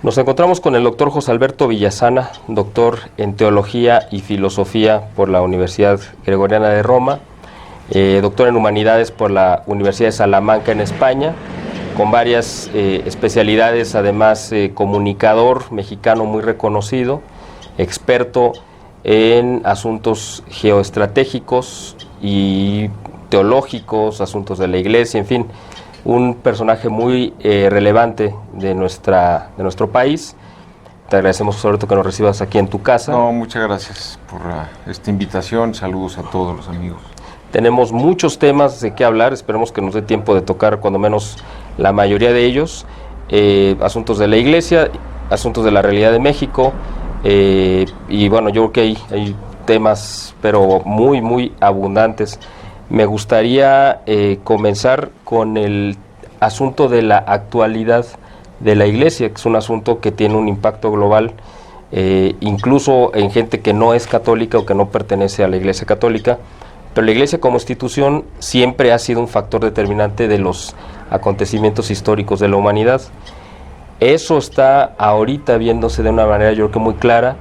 Nos encontramos con el doctor José Alberto Villasana, doctor en Teología y Filosofía por la Universidad Gregoriana de Roma, doctor en Humanidades por la Universidad de Salamanca en España, con varias especialidades, además comunicador mexicano muy reconocido, experto en asuntos geoestratégicos y teológicos, asuntos de la Iglesia, en fin, un personaje muy relevante de nuestro país. Te agradecemos, sobre todo, que nos recibas aquí en tu casa. No, muchas gracias por esta invitación. Saludos a todos los amigos. Tenemos muchos temas de qué hablar, esperemos que nos dé tiempo de tocar cuando menos la mayoría de ellos. Asuntos de la Iglesia, asuntos de la realidad de México, y bueno, yo creo que hay temas, pero muy, muy abundantes. Me gustaría comenzar con el asunto de la actualidad de la Iglesia, que es un asunto que tiene un impacto global, incluso en gente que no es católica o que no pertenece a la Iglesia católica, pero la Iglesia como institución siempre ha sido un factor determinante de los acontecimientos históricos de la humanidad. Eso está ahorita viéndose de una manera, yo creo que muy clara.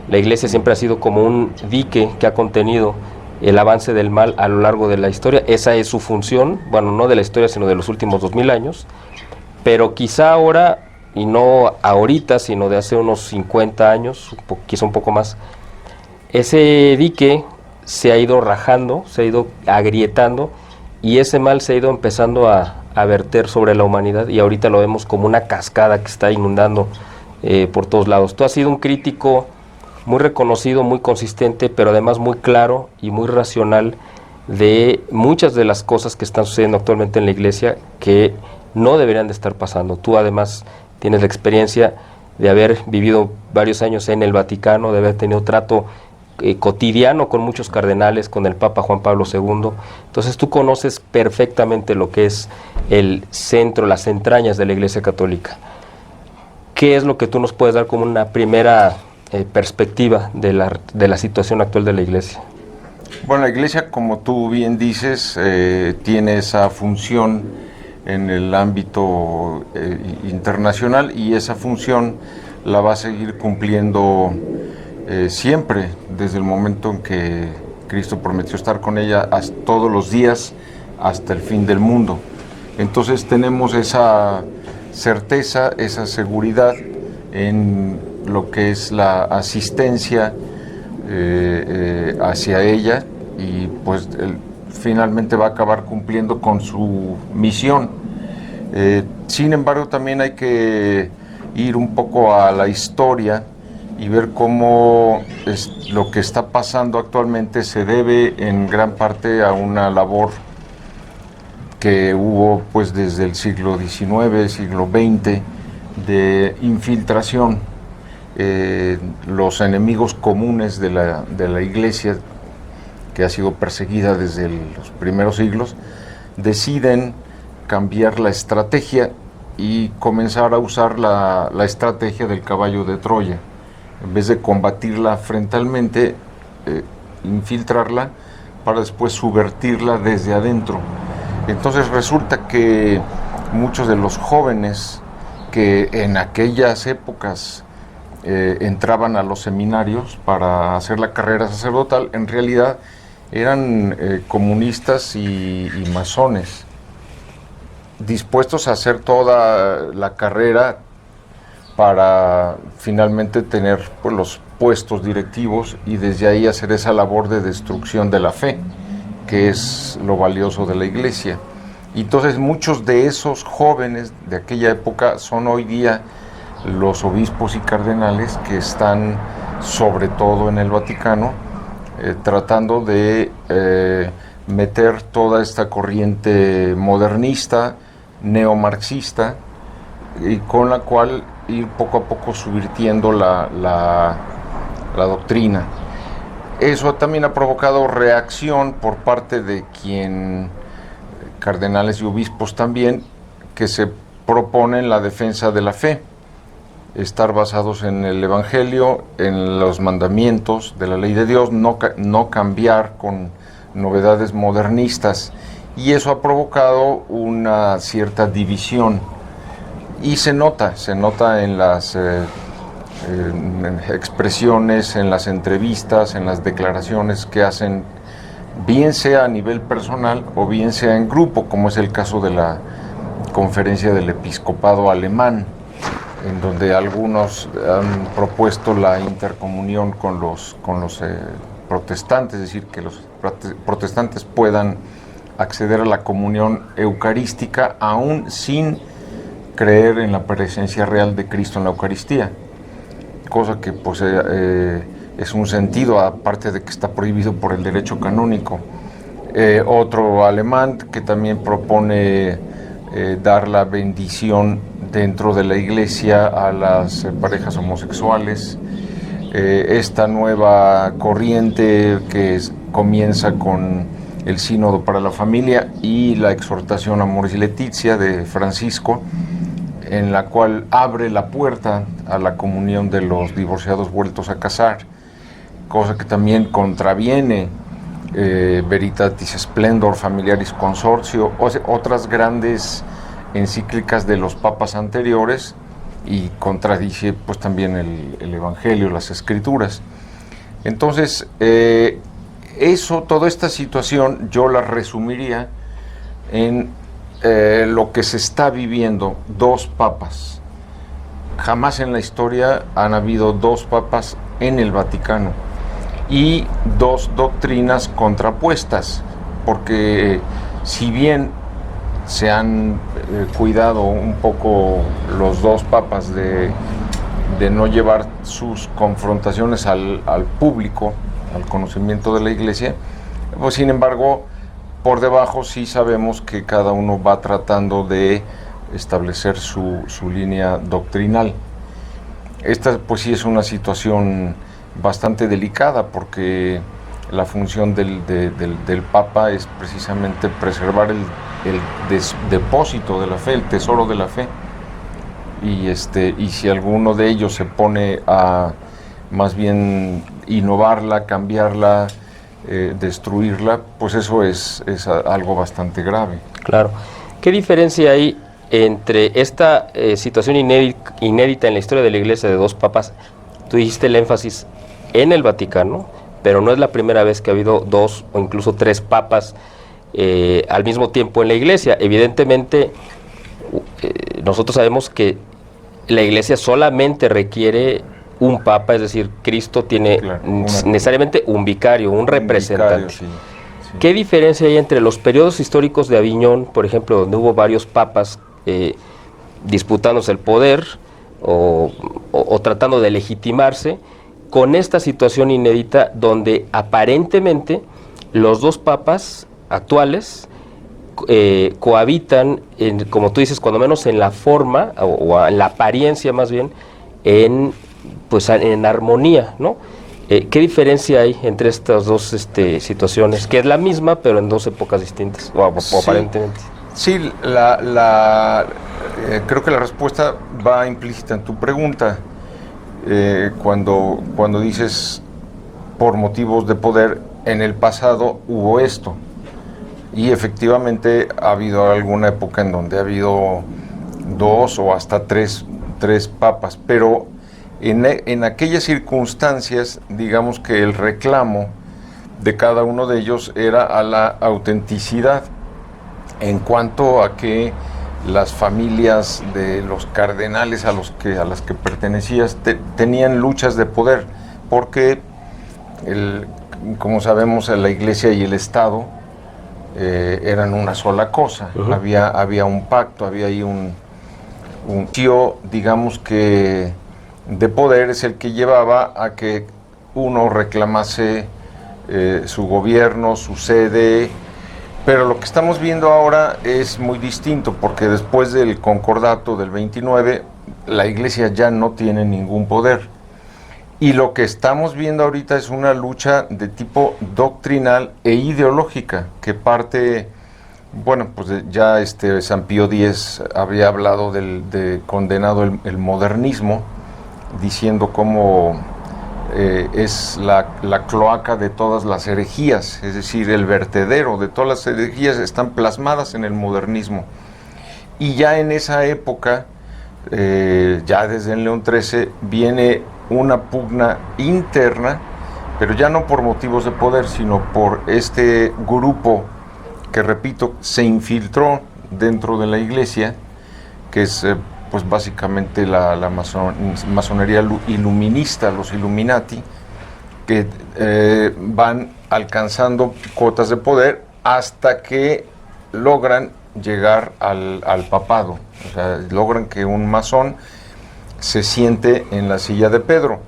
La Iglesia siempre ha sido como un dique que ha contenido el avance del mal a lo largo de la historia. Esa es su función, bueno, no de la historia, sino de los últimos 2000 años, pero quizá ahora, y no ahorita, sino de hace unos 50 años, quizá un poco más, ese dique se ha ido rajando, se ha ido agrietando, y ese mal se ha ido empezando a verter sobre la humanidad, y ahorita lo vemos como una cascada que está inundando por todos lados. Tú has sido un crítico muy reconocido, muy consistente, pero además muy claro y muy racional de muchas de las cosas que están sucediendo actualmente en la Iglesia que no deberían de estar pasando. Tú además tienes la experiencia de haber vivido varios años en el Vaticano, de haber tenido trato cotidiano con muchos cardenales, con el Papa Juan Pablo II. Entonces tú conoces perfectamente lo que es el centro, las entrañas de la Iglesia Católica. ¿Qué es lo que tú nos puedes dar como una primera perspectiva de la situación actual de la Iglesia? Bueno, la Iglesia, como tú bien dices, tiene esa función en el ámbito internacional, y esa función la va a seguir cumpliendo siempre, desde el momento en que Cristo prometió estar con ella todos los días hasta el fin del mundo. Entonces tenemos esa certeza, esa seguridad en lo que es la asistencia hacia ella, y pues finalmente va a acabar cumpliendo con su misión. Sin embargo, también hay que ir un poco a la historia y ver cómo lo que está pasando actualmente se debe en gran parte a una labor que hubo pues desde el siglo XIX, siglo XX, de infiltración. Los enemigos comunes de la Iglesia, que ha sido perseguida desde los primeros siglos, deciden cambiar la estrategia y comenzar a usar la estrategia del caballo de Troya. En vez de combatirla frontalmente, infiltrarla para después subvertirla desde adentro. Entonces resulta que muchos de los jóvenes que en aquellas épocas entraban a los seminarios para hacer la carrera sacerdotal, en realidad eran comunistas y masones, dispuestos a hacer toda la carrera para finalmente tener pues, los puestos directivos, y desde ahí hacer esa labor de destrucción de la fe, que es lo valioso de la Iglesia. Y entonces muchos de esos jóvenes de aquella época son hoy día los obispos y cardenales que están sobre todo en el Vaticano tratando de meter toda esta corriente modernista, neomarxista, y con la cual ir poco a poco subvirtiendo la doctrina. Eso también ha provocado reacción por parte de cardenales y obispos también, que se proponen la defensa de la fe, estar basados en el Evangelio, en los mandamientos de la ley de Dios, no cambiar con novedades modernistas, y eso ha provocado una cierta división. y se nota en las expresiones, en las entrevistas, en las declaraciones que hacen, bien sea a nivel personal o bien sea en grupo, como es el caso de la conferencia del episcopado alemán, en donde algunos han propuesto la intercomunión con los protestantes, es decir, que los protestantes puedan acceder a la comunión eucarística aún sin creer en la presencia real de Cristo en la Eucaristía, cosa que pues es un sentido, aparte de que está prohibido por el derecho canónico. Otro alemán que también propone dar la bendición dentro de la iglesia a las parejas homosexuales. Esta nueva corriente que comienza con el Sínodo para la Familia y la exhortación Amoris Laetitia de Francisco, en la cual abre la puerta a la comunión de los divorciados vueltos a casar, cosa que también contraviene Veritatis Splendor Familiaris Consortio, otras grandes encíclicas de los papas anteriores, y contradice pues también el Evangelio, las Escrituras. Entonces, toda esta situación yo la resumiría en lo que se está viviendo, dos papas. Jamás en la historia han habido dos papas en el Vaticano y dos doctrinas contrapuestas, porque si bien se han cuidado un poco los dos papas de no llevar sus confrontaciones al público, al conocimiento de la Iglesia, pues sin embargo, por debajo sí sabemos que cada uno va tratando de establecer su línea doctrinal. Esta pues sí es una situación bastante delicada, porque la función del Papa es precisamente preservar el depósito de la fe, el tesoro de la fe, y si alguno de ellos se pone a más bien innovarla, cambiarla, destruirla, pues eso es algo bastante grave. Claro. ¿Qué diferencia hay entre esta situación inédita en la historia de la Iglesia de dos papas? Tú dijiste el énfasis en el Vaticano, pero no es la primera vez que ha habido dos o incluso tres papas al mismo tiempo en la Iglesia. Evidentemente, nosotros sabemos que la Iglesia solamente requiere un papa, es decir, Cristo tiene necesariamente un vicario, un representante. Vicario, sí. ¿Qué diferencia hay entre los periodos históricos de Aviñón, por ejemplo, donde hubo varios papas disputándose el poder o tratando de legitimarse, con esta situación inédita donde aparentemente los dos papas actuales cohabitan, como tú dices, cuando menos en la forma o en la apariencia más bien, en armonía, ¿no? ¿Qué diferencia hay entre estas dos situaciones? Que es la misma, pero en dos épocas distintas, o aparentemente. Sí, creo que la respuesta va implícita en tu pregunta. Cuando dices por motivos de poder, en el pasado hubo esto, y efectivamente ha habido alguna época en donde ha habido dos o hasta tres papas, pero en aquellas circunstancias, digamos que el reclamo de cada uno de ellos era a la autenticidad, en cuanto a que las familias de los cardenales a las que pertenecías tenían luchas de poder, porque como sabemos, la Iglesia y el Estado eran una sola cosa. Uh-huh. Había un pacto, había ahí un tío, digamos que de poder es el que llevaba a que uno reclamase su gobierno, su sede. Pero lo que estamos viendo ahora es muy distinto, porque después del concordato del 29, la Iglesia ya no tiene ningún poder. Y lo que estamos viendo ahorita es una lucha de tipo doctrinal e ideológica, que parte, bueno, pues ya San Pío X había hablado condenado el modernismo, diciendo cómo es la cloaca de todas las herejías, es decir, el vertedero de todas las herejías están plasmadas en el modernismo. Y ya en esa época ya desde el León XIII, viene una pugna interna, pero ya no por motivos de poder, sino por este grupo que, repito, se infiltró dentro de la iglesia, que es pues básicamente la masonería iluminista, los Illuminati, que van alcanzando cuotas de poder hasta que logran llegar al papado. O sea, logran que un masón se siente en la silla de Pedro,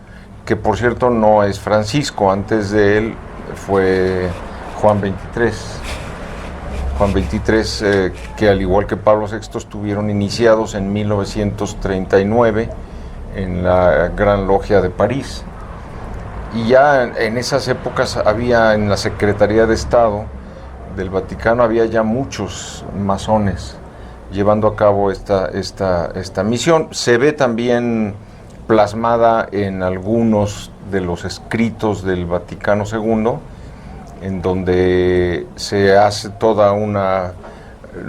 que por cierto no es Francisco, antes de él fue Juan XXIII. Juan XXIII, que al igual que Pablo VI estuvieron iniciados en 1939 en la Gran Logia de París. Y ya en esas épocas había en la Secretaría de Estado del Vaticano, había ya muchos masones llevando a cabo esta misión. Se ve también plasmada en algunos de los escritos del Vaticano II, en donde se hace toda una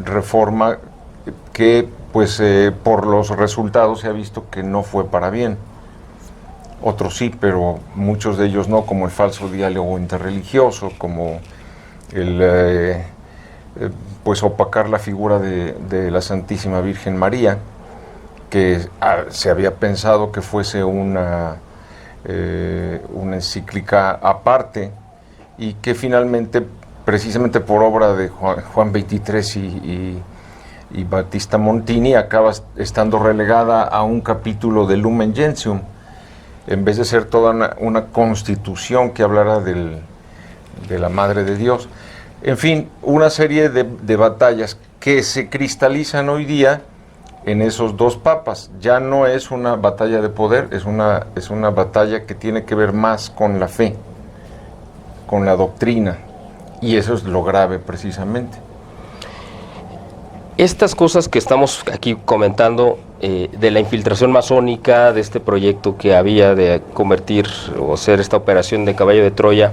reforma que, pues, por los resultados se ha visto que no fue para bien. Otros sí, pero muchos de ellos no, como el falso diálogo interreligioso, como el pues opacar la figura de la Santísima Virgen María, que se había pensado que fuese una encíclica aparte, y que finalmente, precisamente por obra de Juan XXIII y Battista Montini, acaba estando relegada a un capítulo de Lumen Gentium, en vez de ser toda una constitución que hablara de la Madre de Dios. En fin, una serie de batallas que se cristalizan hoy día en esos dos papas. Ya no es una batalla de poder, es una batalla que tiene que ver más con la fe, con la doctrina, y eso es lo grave precisamente. Estas cosas que estamos aquí comentando, de la infiltración masónica, de este proyecto que había de convertir o hacer esta operación de caballo de Troya,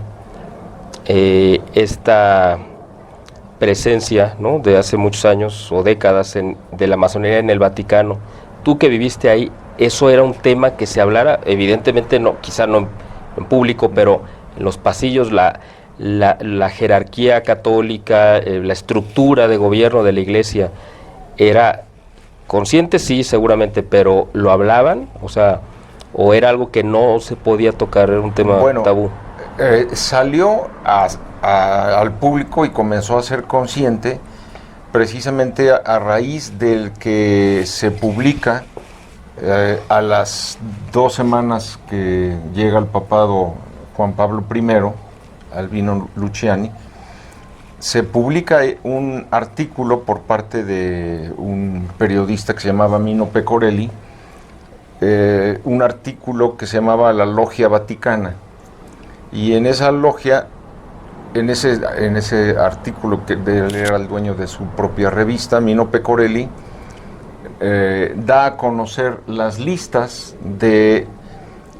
esta presencia, ¿no?, de hace muchos años o décadas de la masonería en el Vaticano, tú que viviste ahí, ¿eso era un tema que se hablara? Evidentemente no, quizá no en público, pero en los pasillos, la jerarquía católica, la estructura de gobierno de la iglesia, ¿era consciente? Sí, seguramente, pero ¿lo hablaban? O sea, ¿o era algo que no se podía tocar, era un tema tabú? Salió al público y comenzó a ser consciente precisamente a raíz del que se publica a las 2 semanas que llega al papado Juan Pablo I, Albino Luciani. Se publica un artículo por parte de un periodista que se llamaba Mino Pecorelli, un artículo que se llamaba La Logia Vaticana, y en esa logia, en ese artículo, que él era el dueño de su propia revista, Mino Pecorelli da a conocer las listas de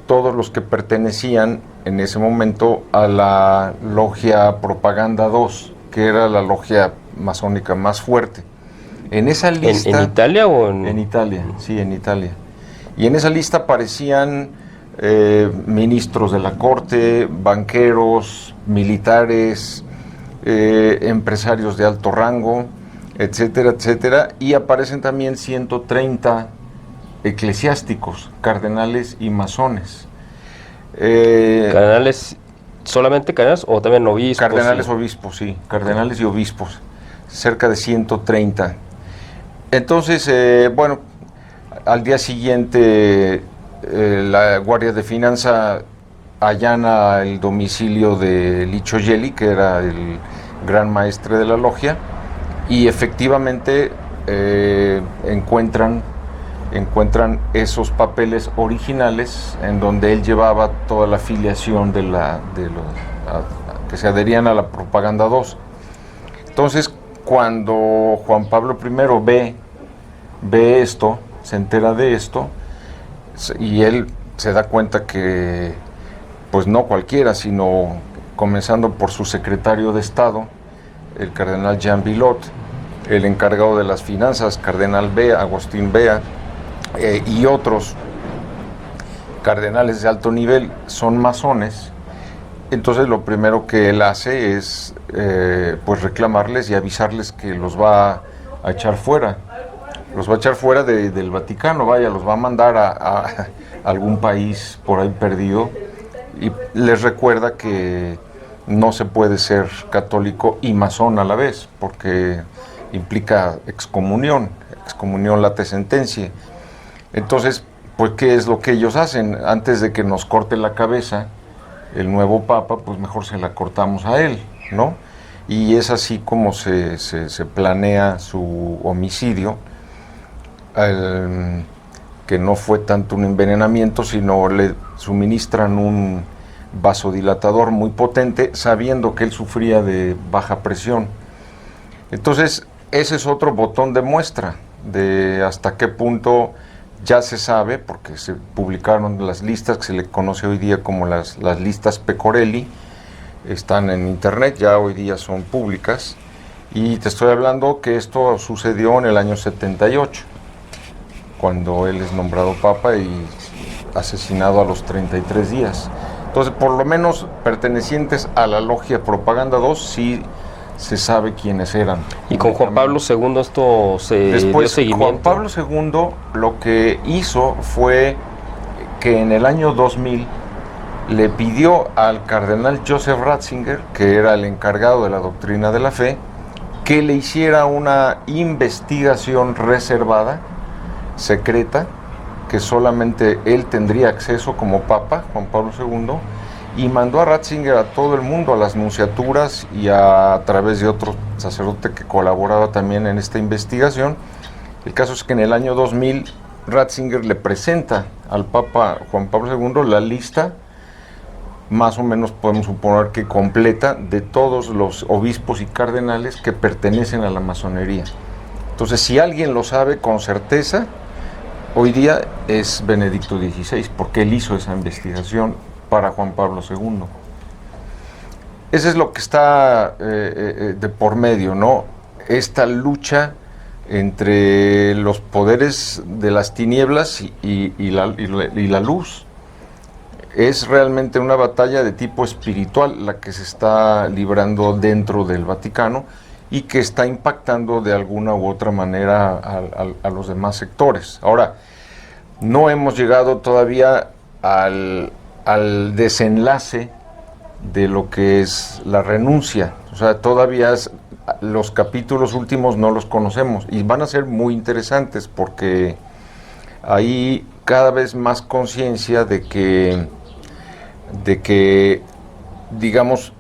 todos los que pertenecían en ese momento a la Logia Propaganda II, que era la logia masónica más fuerte. En esa lista... ¿En Italia o en...? En Italia, sí, en Italia. Y en esa lista aparecían ministros de la corte, banqueros, militares, empresarios de alto rango, etcétera, etcétera, y aparecen también 130 eclesiásticos, cardenales y masones. ¿Cardenales, solamente cardenales o también obispos? Cardenales, obispos, sí, cardenales y obispos, cerca de 130. Entonces, bueno, al día siguiente la Guardia de Finanza allana el domicilio de Licio Gelli, que era el gran maestre de la logia, y efectivamente encuentran esos papeles originales en donde él llevaba toda la filiación de los que se adherían a la Propaganda II. Entonces, cuando Juan Pablo I ve esto, se entera de esto, y él se da cuenta que, pues no cualquiera, sino comenzando por su secretario de Estado, el cardenal Jean Villot, el encargado de las finanzas, cardenal Bea, Agustín Bea, y otros cardenales de alto nivel son masones, entonces lo primero que él hace es pues reclamarles y avisarles que los va a echar fuera. Los va a echar fuera del Vaticano, vaya, los va a mandar a algún país por ahí perdido, y les recuerda que no se puede ser católico y masón a la vez, porque implica excomunión late sentencia. Entonces, pues, ¿qué es lo que ellos hacen? Antes de que nos corte la cabeza el nuevo papa, pues mejor se la cortamos a él, ¿no? Y es así como se planea su homicidio, que no fue tanto un envenenamiento, sino le suministran un vasodilatador muy potente, sabiendo que él sufría de baja presión. Entonces, ese es otro botón de muestra de hasta qué punto ya se sabe, porque se publicaron las listas que se le conoce hoy día como las listas Pecorelli, están en internet, ya hoy día son públicas, y te estoy hablando que esto sucedió en el año 78, cuando él es nombrado papa y asesinado a los 33 días. Entonces, por lo menos pertenecientes a la logia Propaganda 2, sí se sabe quiénes eran. Y con Juan Pablo II esto se dio seguimiento. Juan Pablo II lo que hizo fue que en el año 2000 le pidió al cardenal Joseph Ratzinger, que era el encargado de la doctrina de la fe, que le hiciera una investigación reservada, secreta, que solamente él tendría acceso como papa, Juan Pablo II, y mandó a Ratzinger a todo el mundo, a las nunciaturas y a través de otro sacerdote que colaboraba también en esta investigación. El caso es que en el año 2000 Ratzinger le presenta al Papa Juan Pablo II la lista, más o menos podemos suponer que completa, de todos los obispos y cardenales que pertenecen a la masonería. Entonces, si alguien lo sabe con certeza, hoy día es Benedicto XVI, porque él hizo esa investigación para Juan Pablo II. Eso es lo que está de por medio, ¿no? Esta lucha entre los poderes de las tinieblas y la luz. Es realmente una batalla de tipo espiritual la que se está librando dentro del Vaticano y que está impactando de alguna u otra manera a los demás sectores. Ahora, no hemos llegado todavía al desenlace de lo que es la renuncia. O sea, todavía los capítulos últimos no los conocemos y van a ser muy interesantes porque hay cada vez más conciencia de que, digamos,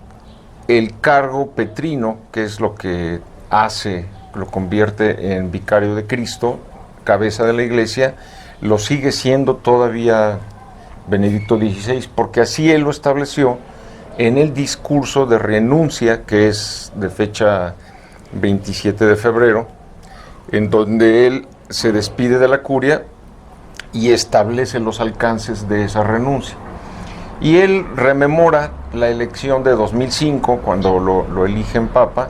el cargo petrino, que es lo que lo convierte en vicario de Cristo, cabeza de la Iglesia, lo sigue siendo todavía Benedicto XVI, porque así él lo estableció en el discurso de renuncia, que es de fecha 27 de febrero, en donde él se despide de la curia y establece los alcances de esa renuncia. Y él rememora la elección de 2005, cuando lo eligen papa,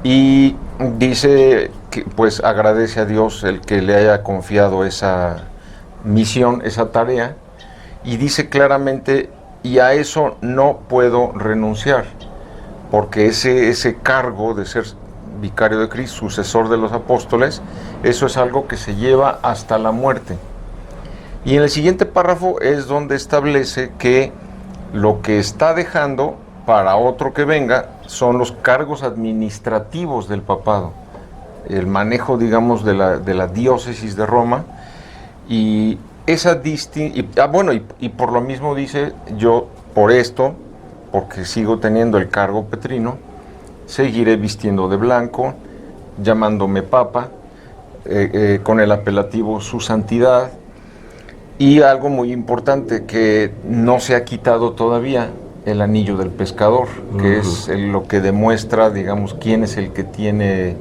y dice que pues agradece a Dios el que le haya confiado esa misión, esa tarea, y dice claramente: y a eso no puedo renunciar, porque ese cargo de ser vicario de Cristo, sucesor de los apóstoles, eso es algo que se lleva hasta la muerte. Y en el siguiente párrafo es donde establece que lo que está dejando para otro que venga son los cargos administrativos del papado, el manejo, digamos, de la diócesis de Roma, y esa y por lo mismo dice: yo por esto, porque sigo teniendo el cargo petrino, seguiré vistiendo de blanco, llamándome papa, con el apelativo Su Santidad. Y algo muy importante, que no se ha quitado todavía el anillo del pescador, que es lo que demuestra, digamos, quién es el que tiene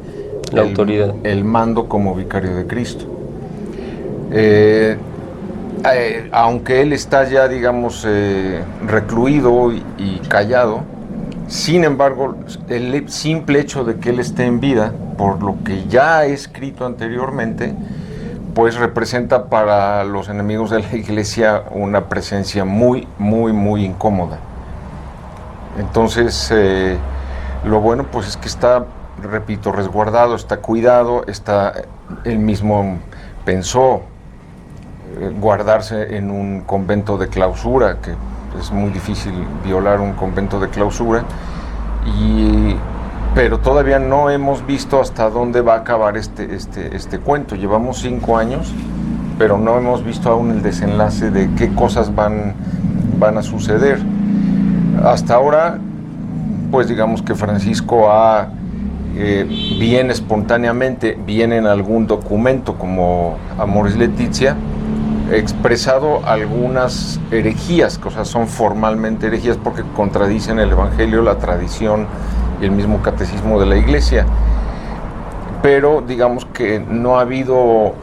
la autoridad, el mando como vicario de Cristo. Aunque él está ya, digamos, recluido y callado, sin embargo, el simple hecho de que él esté en vida, por lo que ya he escrito anteriormente, pues representa para los enemigos de la Iglesia una presencia muy, muy, muy incómoda. Entonces, lo bueno pues es que está, repito, resguardado, está cuidado, él mismo pensó guardarse en un convento de clausura, que es muy difícil violar un convento de clausura, pero todavía no hemos visto hasta dónde va a acabar este cuento. Llevamos 5 años, pero no hemos visto aún el desenlace de qué cosas van a suceder. Hasta ahora, pues digamos que Francisco bien espontáneamente, bien en algún documento como Amoris Laetitia, expresado algunas herejías, que o sea, son formalmente herejías porque contradicen el Evangelio, la tradición y el mismo catecismo de la Iglesia. Pero digamos que no ha habido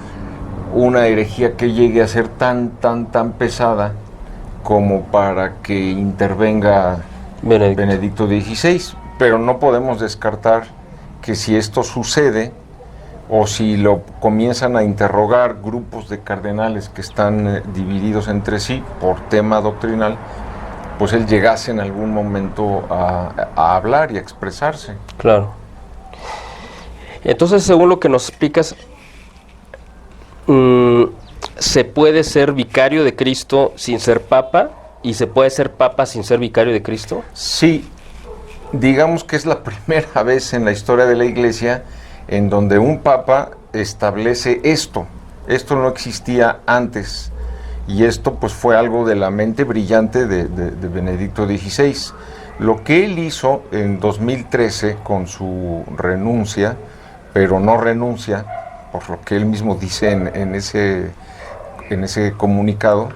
una herejía que llegue a ser tan pesada como para que intervenga Benedicto XVI. Pero no podemos descartar que si esto sucede, o si lo comienzan a interrogar grupos de cardenales que están divididos entre sí por tema doctrinal, pues él llegase en algún momento a hablar y a expresarse. Claro. Entonces, según lo que nos explicas, ¿se puede ser vicario de Cristo sin ser papa? ¿Y se puede ser papa sin ser vicario de Cristo? Sí, digamos que es la primera vez en la historia de la Iglesia en donde un papa establece esto. Esto no existía antes. Y esto pues fue algo de la mente brillante de Benedicto XVI. Lo que él hizo en 2013 con su renuncia, pero no renuncia, por lo que él mismo dice en ese comunicado,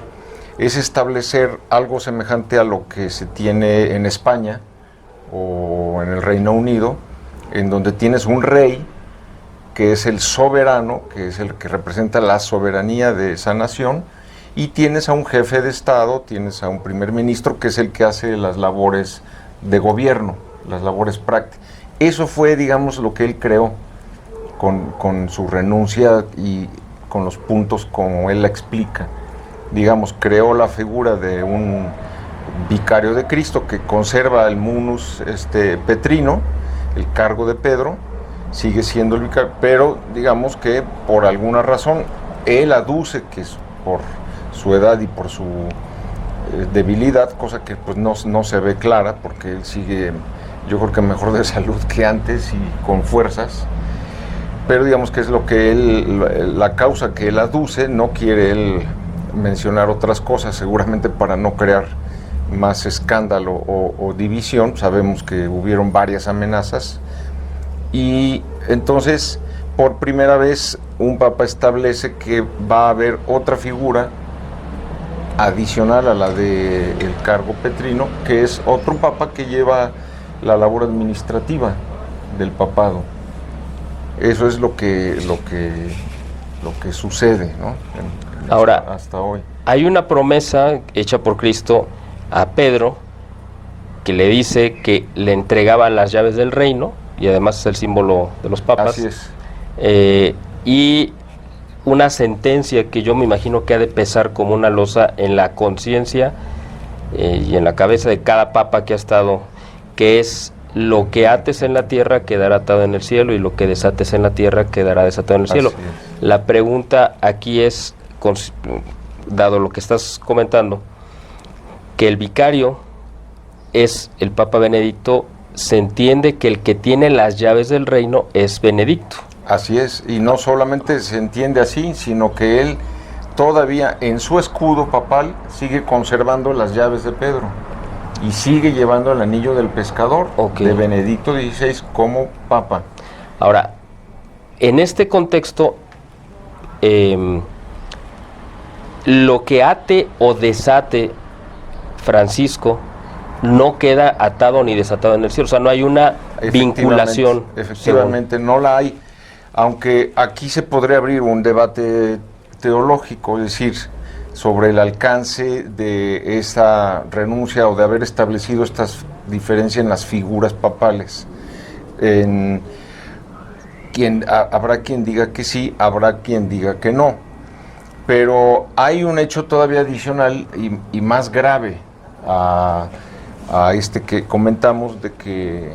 es establecer algo semejante a lo que se tiene en España o en el Reino Unido, en donde tienes un rey que es el soberano, que es el que representa la soberanía de esa nación, y tienes a un jefe de Estado, tienes a un primer ministro, que es el que hace las labores de gobierno, las labores prácticas. Eso fue, digamos, lo que él creó con su renuncia y con los puntos como él la explica. Digamos, creó la figura de un vicario de Cristo que conserva el munus petrino, el cargo de Pedro, sigue siendo el vicario, pero digamos que por alguna razón él aduce que es por su edad y por su debilidad, cosa que pues no se ve clara, porque él sigue, yo creo que mejor de salud que antes y con fuerzas, pero digamos que es lo que la causa que él aduce. No quiere él mencionar otras cosas, seguramente para no crear más escándalo o división. Sabemos que hubieron varias amenazas, y entonces por primera vez un papa establece que va a haber otra figura adicional a la del cargo petrino, que es otro papa que lleva la labor administrativa del papado. Eso es lo que sucede, ¿no? Ahora, hasta hoy. Hay una promesa hecha por Cristo a Pedro que le dice que le entregaba las llaves del reino, y además es el símbolo de los papas. Así es. Y una sentencia que yo me imagino que ha de pesar como una losa en la conciencia y en la cabeza de cada papa que ha estado, que es: lo que ates en la tierra quedará atado en el cielo, y lo que desates en la tierra quedará desatado en el cielo. La pregunta aquí es, dado lo que estás comentando, que el vicario es el Papa Benedicto, se entiende que el que tiene las llaves del reino es Benedicto. Así es, y no solamente se entiende así, sino que él todavía en su escudo papal sigue conservando las llaves de Pedro y sigue llevando el anillo del pescador de Benedicto XVI como papa. Ahora, en este contexto, lo que ate o desate Francisco no queda atado ni desatado en el cielo, o sea, no hay una vinculación. Efectivamente, no la hay, aunque aquí se podría abrir un debate teológico, es decir, sobre el alcance de esa renuncia o de haber establecido esta diferencia en las figuras papales. Habrá quien diga que sí, habrá quien diga que no. Pero hay un hecho todavía adicional y más grave a este que comentamos, de que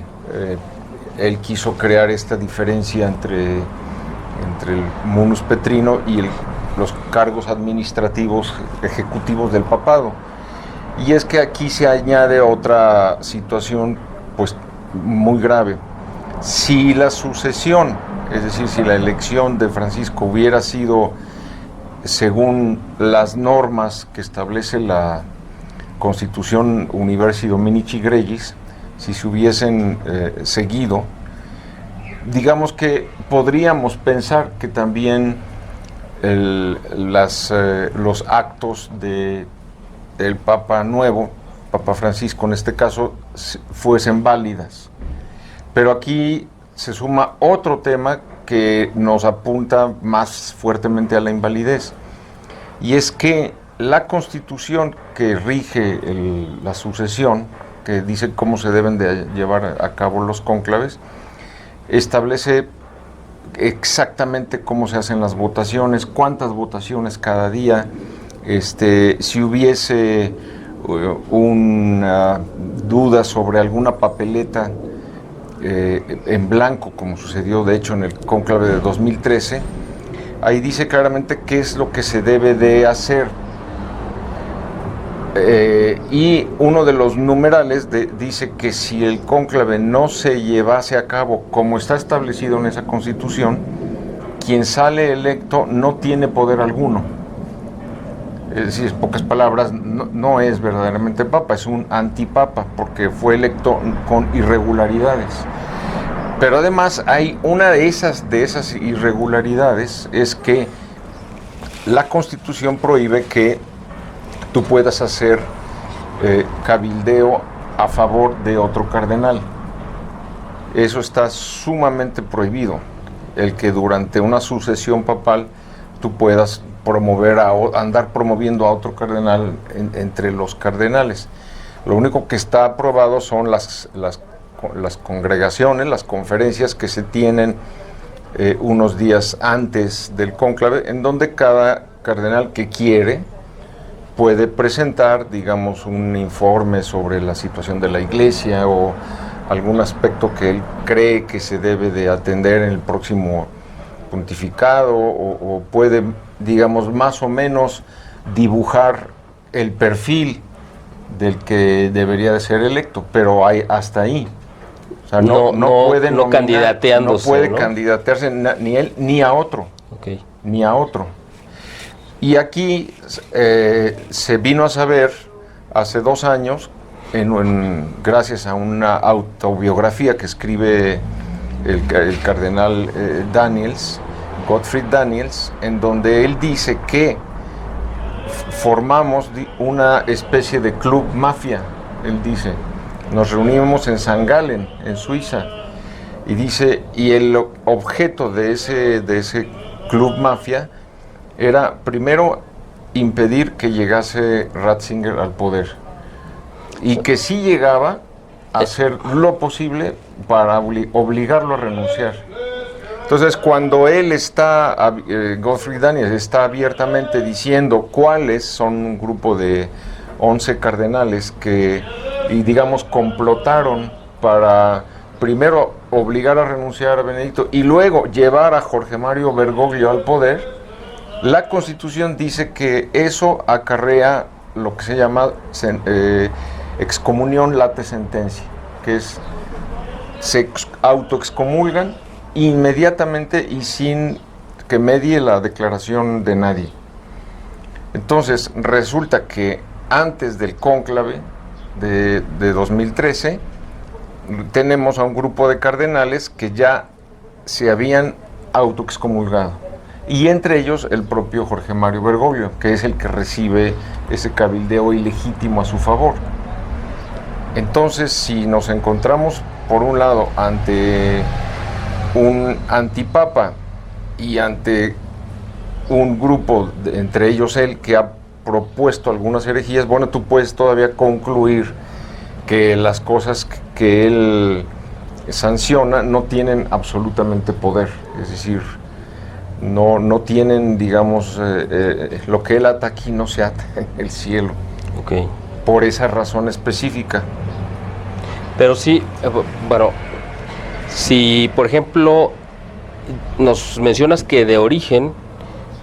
él quiso crear esta diferencia entre el munus petrino y los cargos administrativos ejecutivos del papado. Y es que aquí se añade otra situación pues muy grave. Si la sucesión, es decir, si la elección de Francisco hubiera sido según las normas que establece la Constitución Universi Dominici Gregis, si se hubiesen seguido, digamos que podríamos pensar que también los actos del Papa nuevo, Papa Francisco en este caso, fuesen válidas. Pero aquí se suma otro tema que nos apunta más fuertemente a la invalidez, y es que la Constitución que rige la sucesión, que dice cómo se deben de llevar a cabo los cónclaves, establece exactamente cómo se hacen las votaciones, cuántas votaciones cada día, si hubiese una duda sobre alguna papeleta en blanco, como sucedió de hecho en el cónclave de 2013, ahí dice claramente qué es lo que se debe de hacer. Y uno de los numerales dice que si el cónclave no se llevase a cabo como está establecido en esa Constitución, quien sale electo no tiene poder alguno. Es decir, en pocas palabras, no es verdaderamente papa, es un antipapa, porque fue electo con irregularidades. Pero además hay una de esas irregularidades, es que la Constitución prohíbe que tú puedas hacer cabildeo a favor de otro cardenal. Eso está sumamente prohibido, el que durante una sucesión papal tú puedas andar promoviendo a otro cardenal entre los cardenales. Lo único que está aprobado son las congregaciones, las conferencias que se tienen unos días antes del cónclave, en donde cada cardenal que quiere puede presentar, digamos, un informe sobre la situación de la Iglesia o algún aspecto que él cree que se debe de atender en el próximo pontificado, o puede, digamos, más o menos dibujar el perfil del que debería de ser electo, pero hay hasta ahí. O sea, no puede candidateándose, no puede candidatearse ni él ni a otro. Okay. Ni a otro. Y aquí se vino a saber hace 2 años, gracias a una autobiografía que escribe el cardenal Gottfried Daniels, en donde él dice que formamos una especie de club mafia. Él dice, nos reunimos en St. Gallen, en Suiza, y dice, y el objeto de ese club mafia era primero impedir que llegase Ratzinger al poder, y que si llegaba, hacer lo posible para obligarlo a renunciar. Entonces, cuando él Gottfried Daniels está abiertamente diciendo cuáles son un grupo de 11 cardenales y digamos, complotaron para primero obligar a renunciar a Benedicto y luego llevar a Jorge Mario Bergoglio al poder, la Constitución dice que eso acarrea lo que se llama excomunión late sentencia, que es se autoexcomulgan inmediatamente y sin que medie la declaración de nadie. Entonces resulta que antes del cónclave de 2013 tenemos a un grupo de cardenales que ya se habían autoexcomulgado, y entre ellos el propio Jorge Mario Bergoglio, que es el que recibe ese cabildeo ilegítimo a su favor. Entonces, si nos encontramos por un lado ante un antipapa y ante un grupo, entre ellos él, que ha propuesto algunas herejías, bueno, tú puedes todavía concluir que las cosas que él sanciona no tienen absolutamente poder. Es decir, no tienen, digamos, lo que él ata aquí no se ata en el cielo. Ok. Por esa razón específica. Pero sí, bueno, si por ejemplo nos mencionas que de origen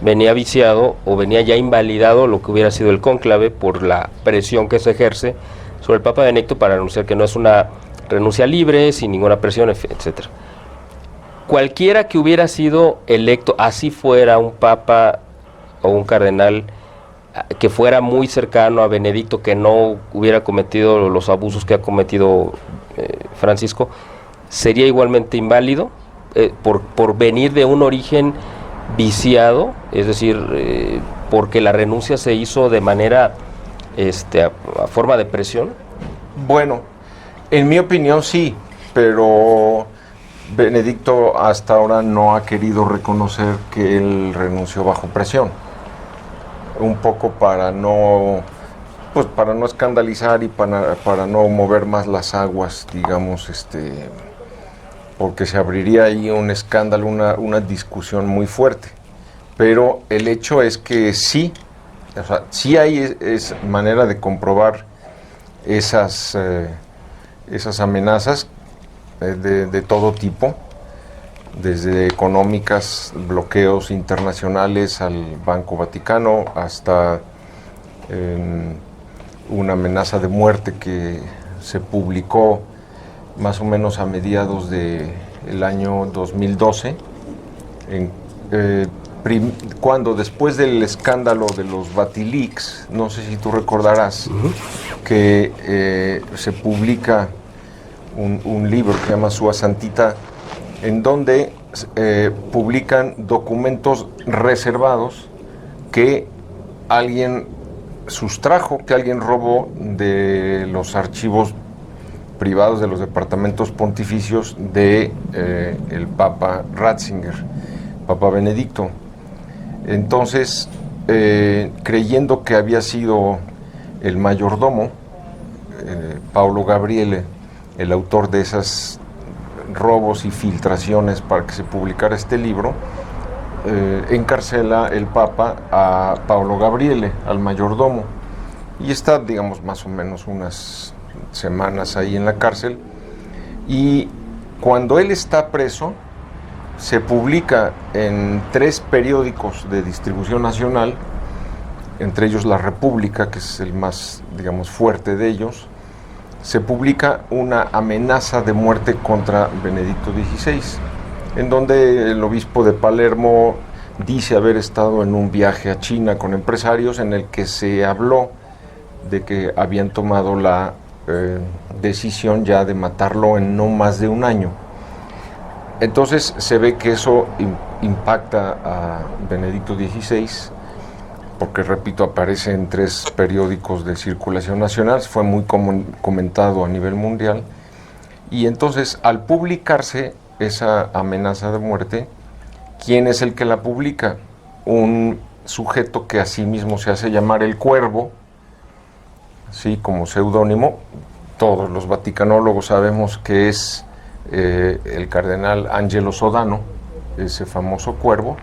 venía viciado o venía ya invalidado lo que hubiera sido el cónclave por la presión que se ejerce sobre el Papa Benedicto para anunciar que no es una renuncia libre, sin ninguna presión, etcétera. Cualquiera que hubiera sido electo, así fuera un papa o un cardenal que fuera muy cercano a Benedicto, que no hubiera cometido los abusos que ha cometido Francisco, sería igualmente inválido por venir de un origen viciado, es decir, porque la renuncia se hizo de manera a forma de presión. Bueno, en mi opinión sí, pero Benedicto hasta ahora no ha querido reconocer que él renunció bajo presión. Un poco para no escandalizar y para no mover más las aguas, digamos, porque se abriría ahí un escándalo, una discusión muy fuerte. Pero el hecho es que sí, o sea, sí hay es manera de comprobar esas amenazas de todo tipo, desde económicas, bloqueos internacionales al Banco Vaticano, hasta una amenaza de muerte que se publicó más o menos a mediados del año 2012, cuando después del escándalo de los Batileaks, no sé si tú recordarás, que se publica un libro que se llama Sua Santità, en donde publican documentos reservados que alguien sustrajo, que alguien robó de los archivos privados de los departamentos pontificios de el Papa Ratzinger, Papa Benedicto. Entonces, creyendo que había sido el mayordomo, Paolo Gabriele, el autor de esas robos y filtraciones para que se publicara este libro, encarcela el Papa a Paolo Gabriele, al mayordomo, y está, digamos, más o menos unas semanas ahí en la cárcel. Y cuando él está preso, se publica en 3 periódicos de distribución nacional, entre ellos La República, que es el más, digamos, fuerte de ellos. Se publica una amenaza de muerte contra Benedicto XVI, en donde el obispo de Palermo dice haber estado en un viaje a China con empresarios en el que se habló de que habían tomado la decisión ya de matarlo en no más de un año. Entonces se ve que eso impacta a Benedicto XVI, porque, repito, aparece en 3 periódicos de circulación nacional, fue muy comentado a nivel mundial, y entonces al publicarse esa amenaza de muerte, ¿quién es el que la publica? Un sujeto que a sí mismo se hace llamar el Cuervo, sí, como seudónimo. Todos los vaticanólogos sabemos que es el cardenal Angelo Sodano, ese famoso Cuervo,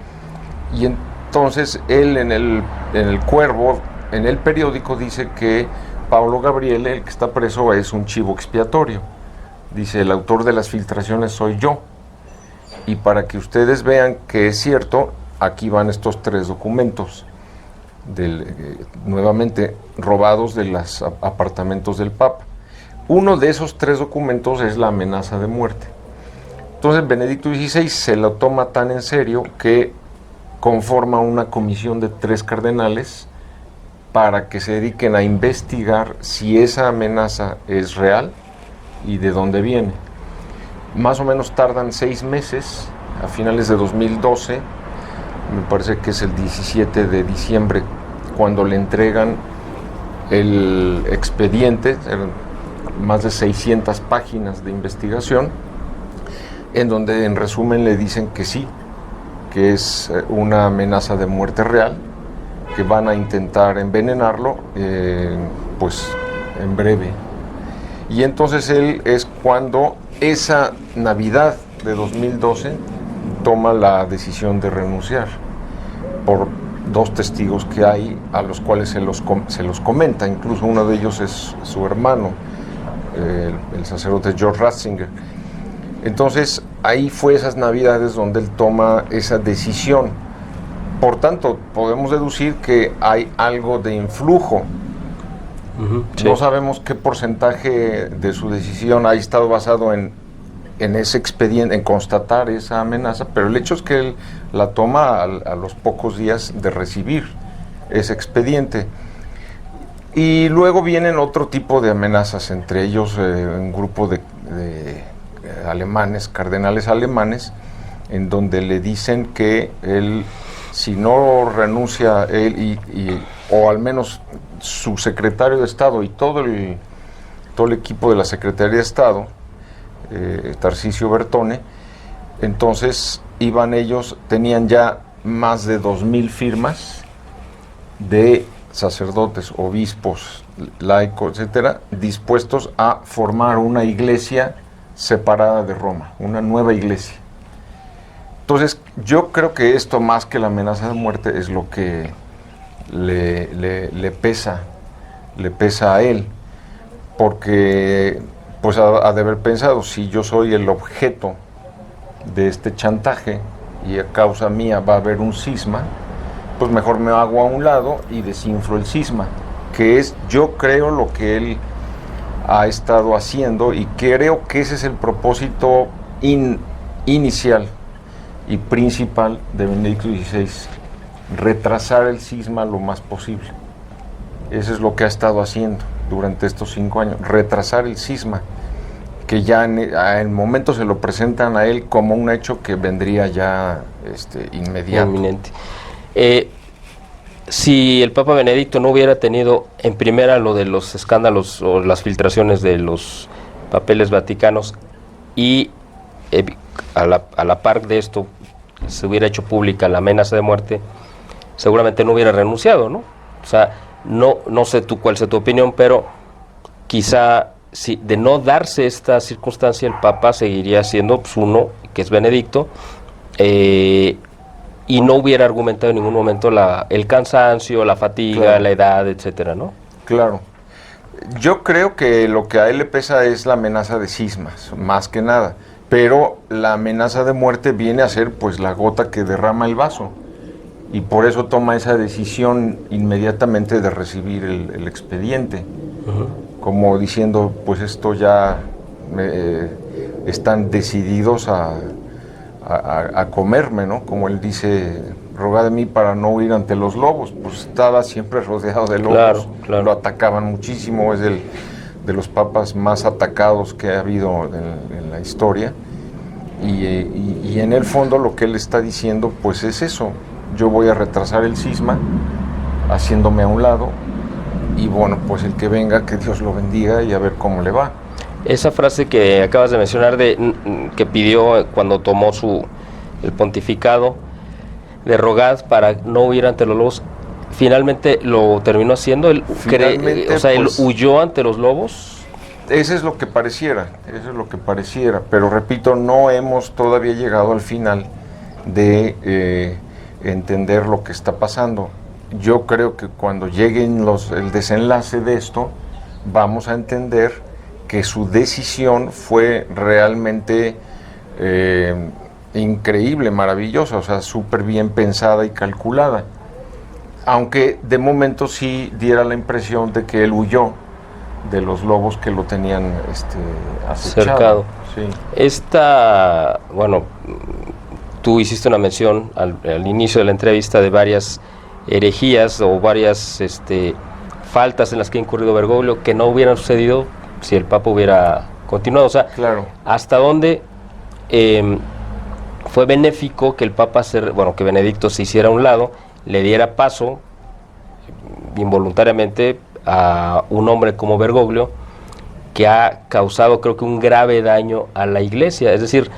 y entonces él en el Cuervo, en el periódico, dice que Paolo Gabriele, el que está preso, es un chivo expiatorio. Dice, el autor de las filtraciones soy yo. Y para que ustedes vean que es cierto, aquí van estos 3 documentos, nuevamente robados de los apartamentos del Papa. Uno de esos 3 documentos es la amenaza de muerte. Entonces Benedicto XVI se lo toma tan en serio que conforma una comisión de 3 cardenales para que se dediquen a investigar si esa amenaza es real y de dónde viene. Más o menos tardan 6 meses, a finales de 2012, me parece que es el 17 de diciembre, cuando le entregan el expediente, más de 600 páginas de investigación, en donde en resumen le dicen que sí, que es una amenaza de muerte real, que van a intentar envenenarlo, pues en breve. Y entonces él es cuando esa Navidad de 2012 toma la decisión de renunciar por dos testigos que hay, a los cuales se los comenta. Incluso uno de ellos es su hermano, el sacerdote George Ratzinger. Entonces, ahí fue esas navidades donde él toma esa decisión. Por tanto, podemos deducir que hay algo de influjo. Sí. No sabemos qué porcentaje de su decisión ha estado basado en ese expediente, en constatar esa amenaza, pero el hecho es que él la toma a los pocos días de recibir ese expediente. Y luego vienen otro tipo de amenazas, entre ellos un grupo de alemanes, cardenales alemanes, en donde le dicen que él, si no renuncia él o al menos su secretario de Estado y todo el equipo de la Secretaría de Estado, Tarcisio Bertone, entonces tenían ya más de 2,000 firmas de sacerdotes, obispos, laicos, etcétera, dispuestos a formar una iglesia separada de Roma, una nueva iglesia. Entonces, yo creo que esto, más que la amenaza de muerte, es lo que le pesa a él, porque pues ha de haber pensado, si yo soy el objeto de este chantaje y a causa mía va a haber un cisma, pues mejor me hago a un lado y desinflo el cisma, que es, yo creo, lo que él ha estado haciendo, y creo que ese es el propósito inicial y principal de Benedicto XVI, retrasar el cisma lo más posible. Eso es lo que ha estado haciendo durante estos 5 años, retrasar el cisma, que ya en el momento se lo presentan a él como un hecho que vendría ya inmediato. Inminente. Si el Papa Benedicto no hubiera tenido en primera lo de los escándalos o las filtraciones de los papeles vaticanos, y a la par de esto se hubiera hecho pública la amenaza de muerte, seguramente no hubiera renunciado, ¿no? O sea, no sé tú cuál sea tu opinión, pero quizá si de no darse esta circunstancia, el Papa seguiría siendo pues, uno, que es Benedicto, y no hubiera argumentado en ningún momento el cansancio, la fatiga, claro, la edad, etcétera, ¿no? Claro. Yo creo que lo que a él le pesa es la amenaza de cismas, más que nada. Pero la amenaza de muerte viene a ser pues la gota que derrama el vaso. Y por eso toma esa decisión inmediatamente de recibir el expediente. Como diciendo, pues esto ya están decididos a comerme, ¿no? Como él dice, rogad de mí para no huir ante los lobos. Pues estaba siempre rodeado de lobos, claro, claro. Lo atacaban muchísimo, es de los papas más atacados que ha habido en la historia. Y en el fondo lo que él está diciendo pues es eso: yo voy a retrasar el cisma haciéndome a un lado, y bueno, pues el que venga, que Dios lo bendiga y a ver cómo le va. Esa frase que acabas de mencionar, que pidió cuando tomó el pontificado, de rogad para no huir ante los lobos, finalmente lo terminó haciendo. Él él huyó ante los lobos. Eso es lo que pareciera, pero repito, no hemos todavía llegado al final de entender lo que está pasando. Yo creo que cuando lleguen el desenlace de esto, vamos a entender que su decisión fue realmente increíble, maravillosa, o sea, súper bien pensada y calculada. Aunque de momento sí diera la impresión de que él huyó de los lobos que lo tenían acechado. Sí. Bueno, tú hiciste una mención al inicio de la entrevista de varias herejías o varias faltas en las que ha incurrido Bergoglio que no hubieran sucedido si el Papa hubiera continuado. O sea, claro. ¿Hasta dónde fue benéfico que el Papa, que Benedicto se hiciera a un lado, le diera paso involuntariamente a un hombre como Bergoglio, que ha causado, creo que, un grave daño a la Iglesia? Es decir,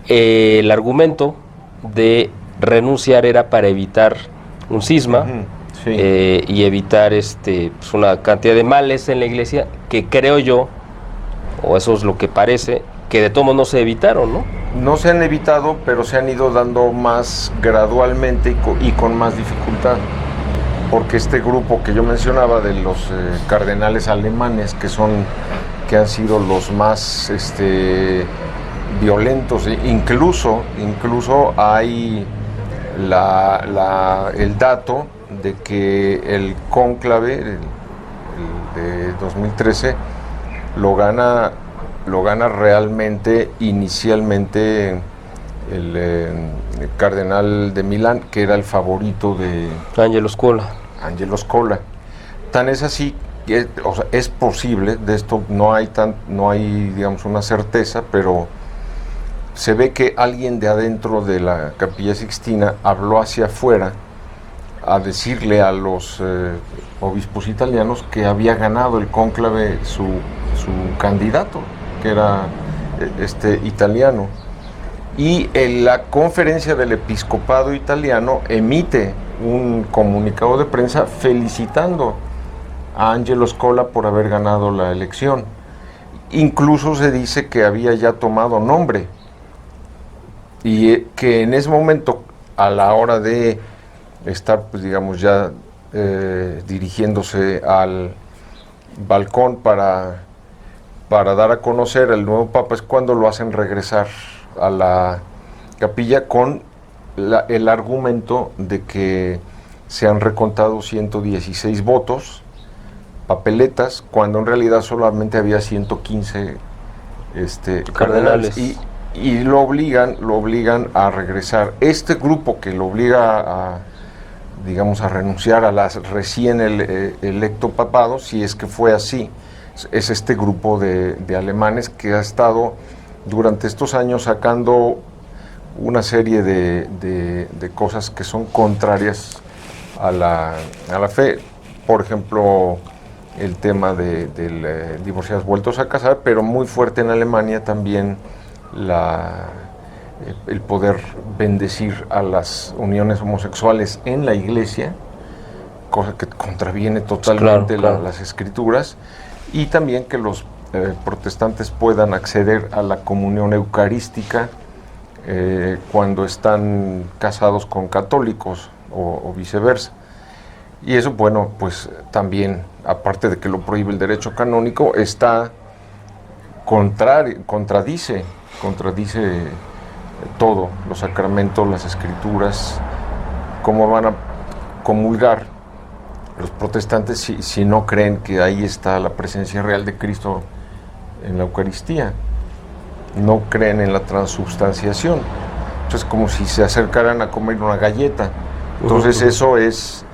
el argumento de renunciar era para evitar un cisma, sí, y evitar pues una cantidad de males en la Iglesia que creo yo, o eso es lo que parece, que de todos modos no se evitaron, ¿no? no se han evitado, pero se han ido dando más gradualmente y con más dificultad. Porque este grupo que yo mencionaba de los cardenales alemanes, que han sido los más violentos, incluso hay el dato de que el cónclave el de 2013 lo gana realmente inicialmente el cardenal de Milán, que era el favorito de Angelo Scola. Tan es así que, o sea, es posible, de esto no hay digamos una certeza, pero se ve que alguien de adentro de la Capilla Sixtina habló hacia afuera a decirle a los obispos italianos que había ganado el cónclave su candidato, que era italiano. Y en la conferencia del episcopado italiano emite un comunicado de prensa felicitando a Angelo Scola por haber ganado la elección. Incluso se dice que había ya tomado nombre y que en ese momento, a la hora de estar, pues digamos, ya dirigiéndose al balcón para dar a conocer al nuevo papa, es cuando lo hacen regresar a la capilla con el argumento de que se han recontado 116 votos, papeletas, cuando en realidad solamente había 115 cardenales y lo obligan a regresar. Este grupo que lo obliga a renunciar a las recién electo papado, si es que fue así, es este grupo de alemanes que ha estado durante estos años sacando una serie de cosas que son contrarias a la fe. Por ejemplo, el tema del divorciados vueltos a casar, pero muy fuerte en Alemania también el poder bendecir a las uniones homosexuales en la iglesia, cosa que contraviene totalmente las escrituras, y también que los protestantes puedan acceder a la comunión eucarística cuando están casados con católicos o viceversa. Y eso, bueno, pues también, aparte de que lo prohíbe el derecho canónico, contradice todo, los sacramentos, las escrituras, cómo van a comulgar los protestantes si no creen que ahí está la presencia real de Cristo en la Eucaristía, no creen en la transubstanciación. Entonces, como si se acercaran a comer una galleta. Entonces, eso es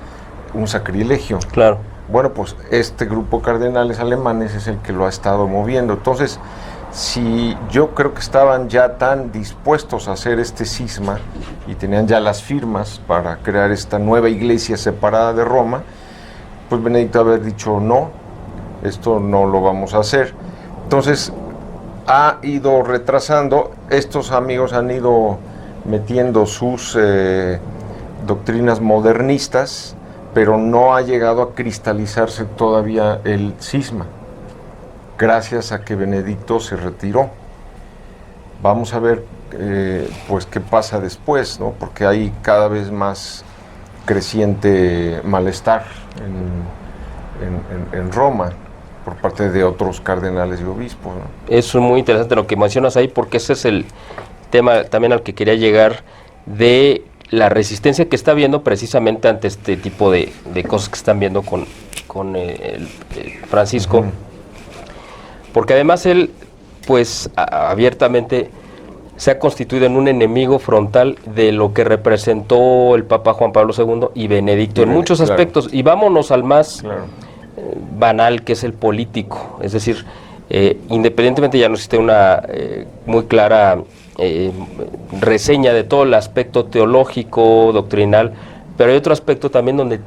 un sacrilegio. Claro. Bueno, pues este grupo de cardenales alemanes es el que lo ha estado moviendo. Entonces, si yo creo que estaban ya tan dispuestos a hacer este cisma y tenían ya las firmas para crear esta nueva iglesia separada de Roma, pues Benedicto haber dicho no, esto no lo vamos a hacer. Entonces ha ido retrasando, estos amigos han ido metiendo sus doctrinas modernistas, pero no ha llegado a cristalizarse todavía el cisma, gracias a que Benedicto se retiró. Vamos a ver pues qué pasa después, ¿no? Porque hay cada vez más creciente malestar en Roma por parte de otros cardenales y obispos, ¿no? Eso es muy interesante lo que mencionas ahí, porque ese es el tema también al que quería llegar, de la resistencia que está habiendo precisamente ante este tipo de cosas que están viendo con el Francisco. Porque además él, pues abiertamente se ha constituido en un enemigo frontal de lo que representó el Papa Juan Pablo II y Benedicto en muchos aspectos. Y vámonos al más banal, que es el político. Es decir, independientemente, ya no existe una muy clara reseña de todo el aspecto teológico, doctrinal, pero hay otro aspecto también donde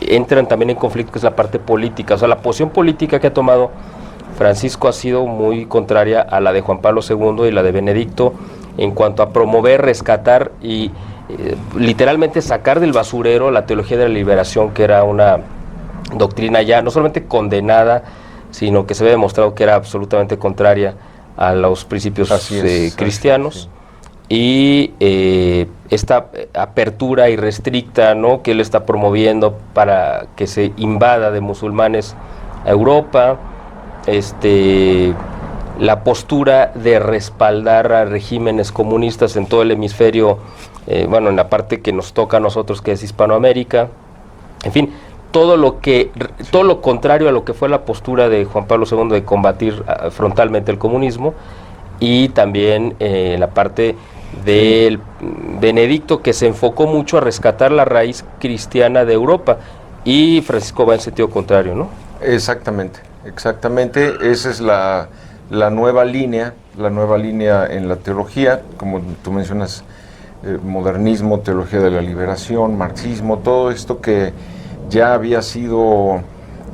entran también en conflicto, que es la parte política. O sea, la posición política que ha tomado Francisco ha sido muy contraria a la de Juan Pablo II y la de Benedicto en cuanto a promover, rescatar y literalmente sacar del basurero la teología de la liberación, que era una doctrina ya no solamente condenada, sino que se había demostrado que era absolutamente contraria a los principios cristianos. Sí. Y esta apertura irrestricta, ¿no?, que él está promoviendo para que se invada de musulmanes a Europa, la postura de respaldar a regímenes comunistas en todo el hemisferio, en la parte que nos toca a nosotros, que es Hispanoamérica, en fin, todo lo contrario a lo que fue la postura de Juan Pablo II de combatir frontalmente el comunismo, y también la parte del Benedicto, que se enfocó mucho a rescatar la raíz cristiana de Europa, y Francisco va en sentido contrario, ¿no? Exactamente, esa es la nueva línea en la teología, como tú mencionas, modernismo, teología de la liberación, marxismo, todo esto que ya había sido,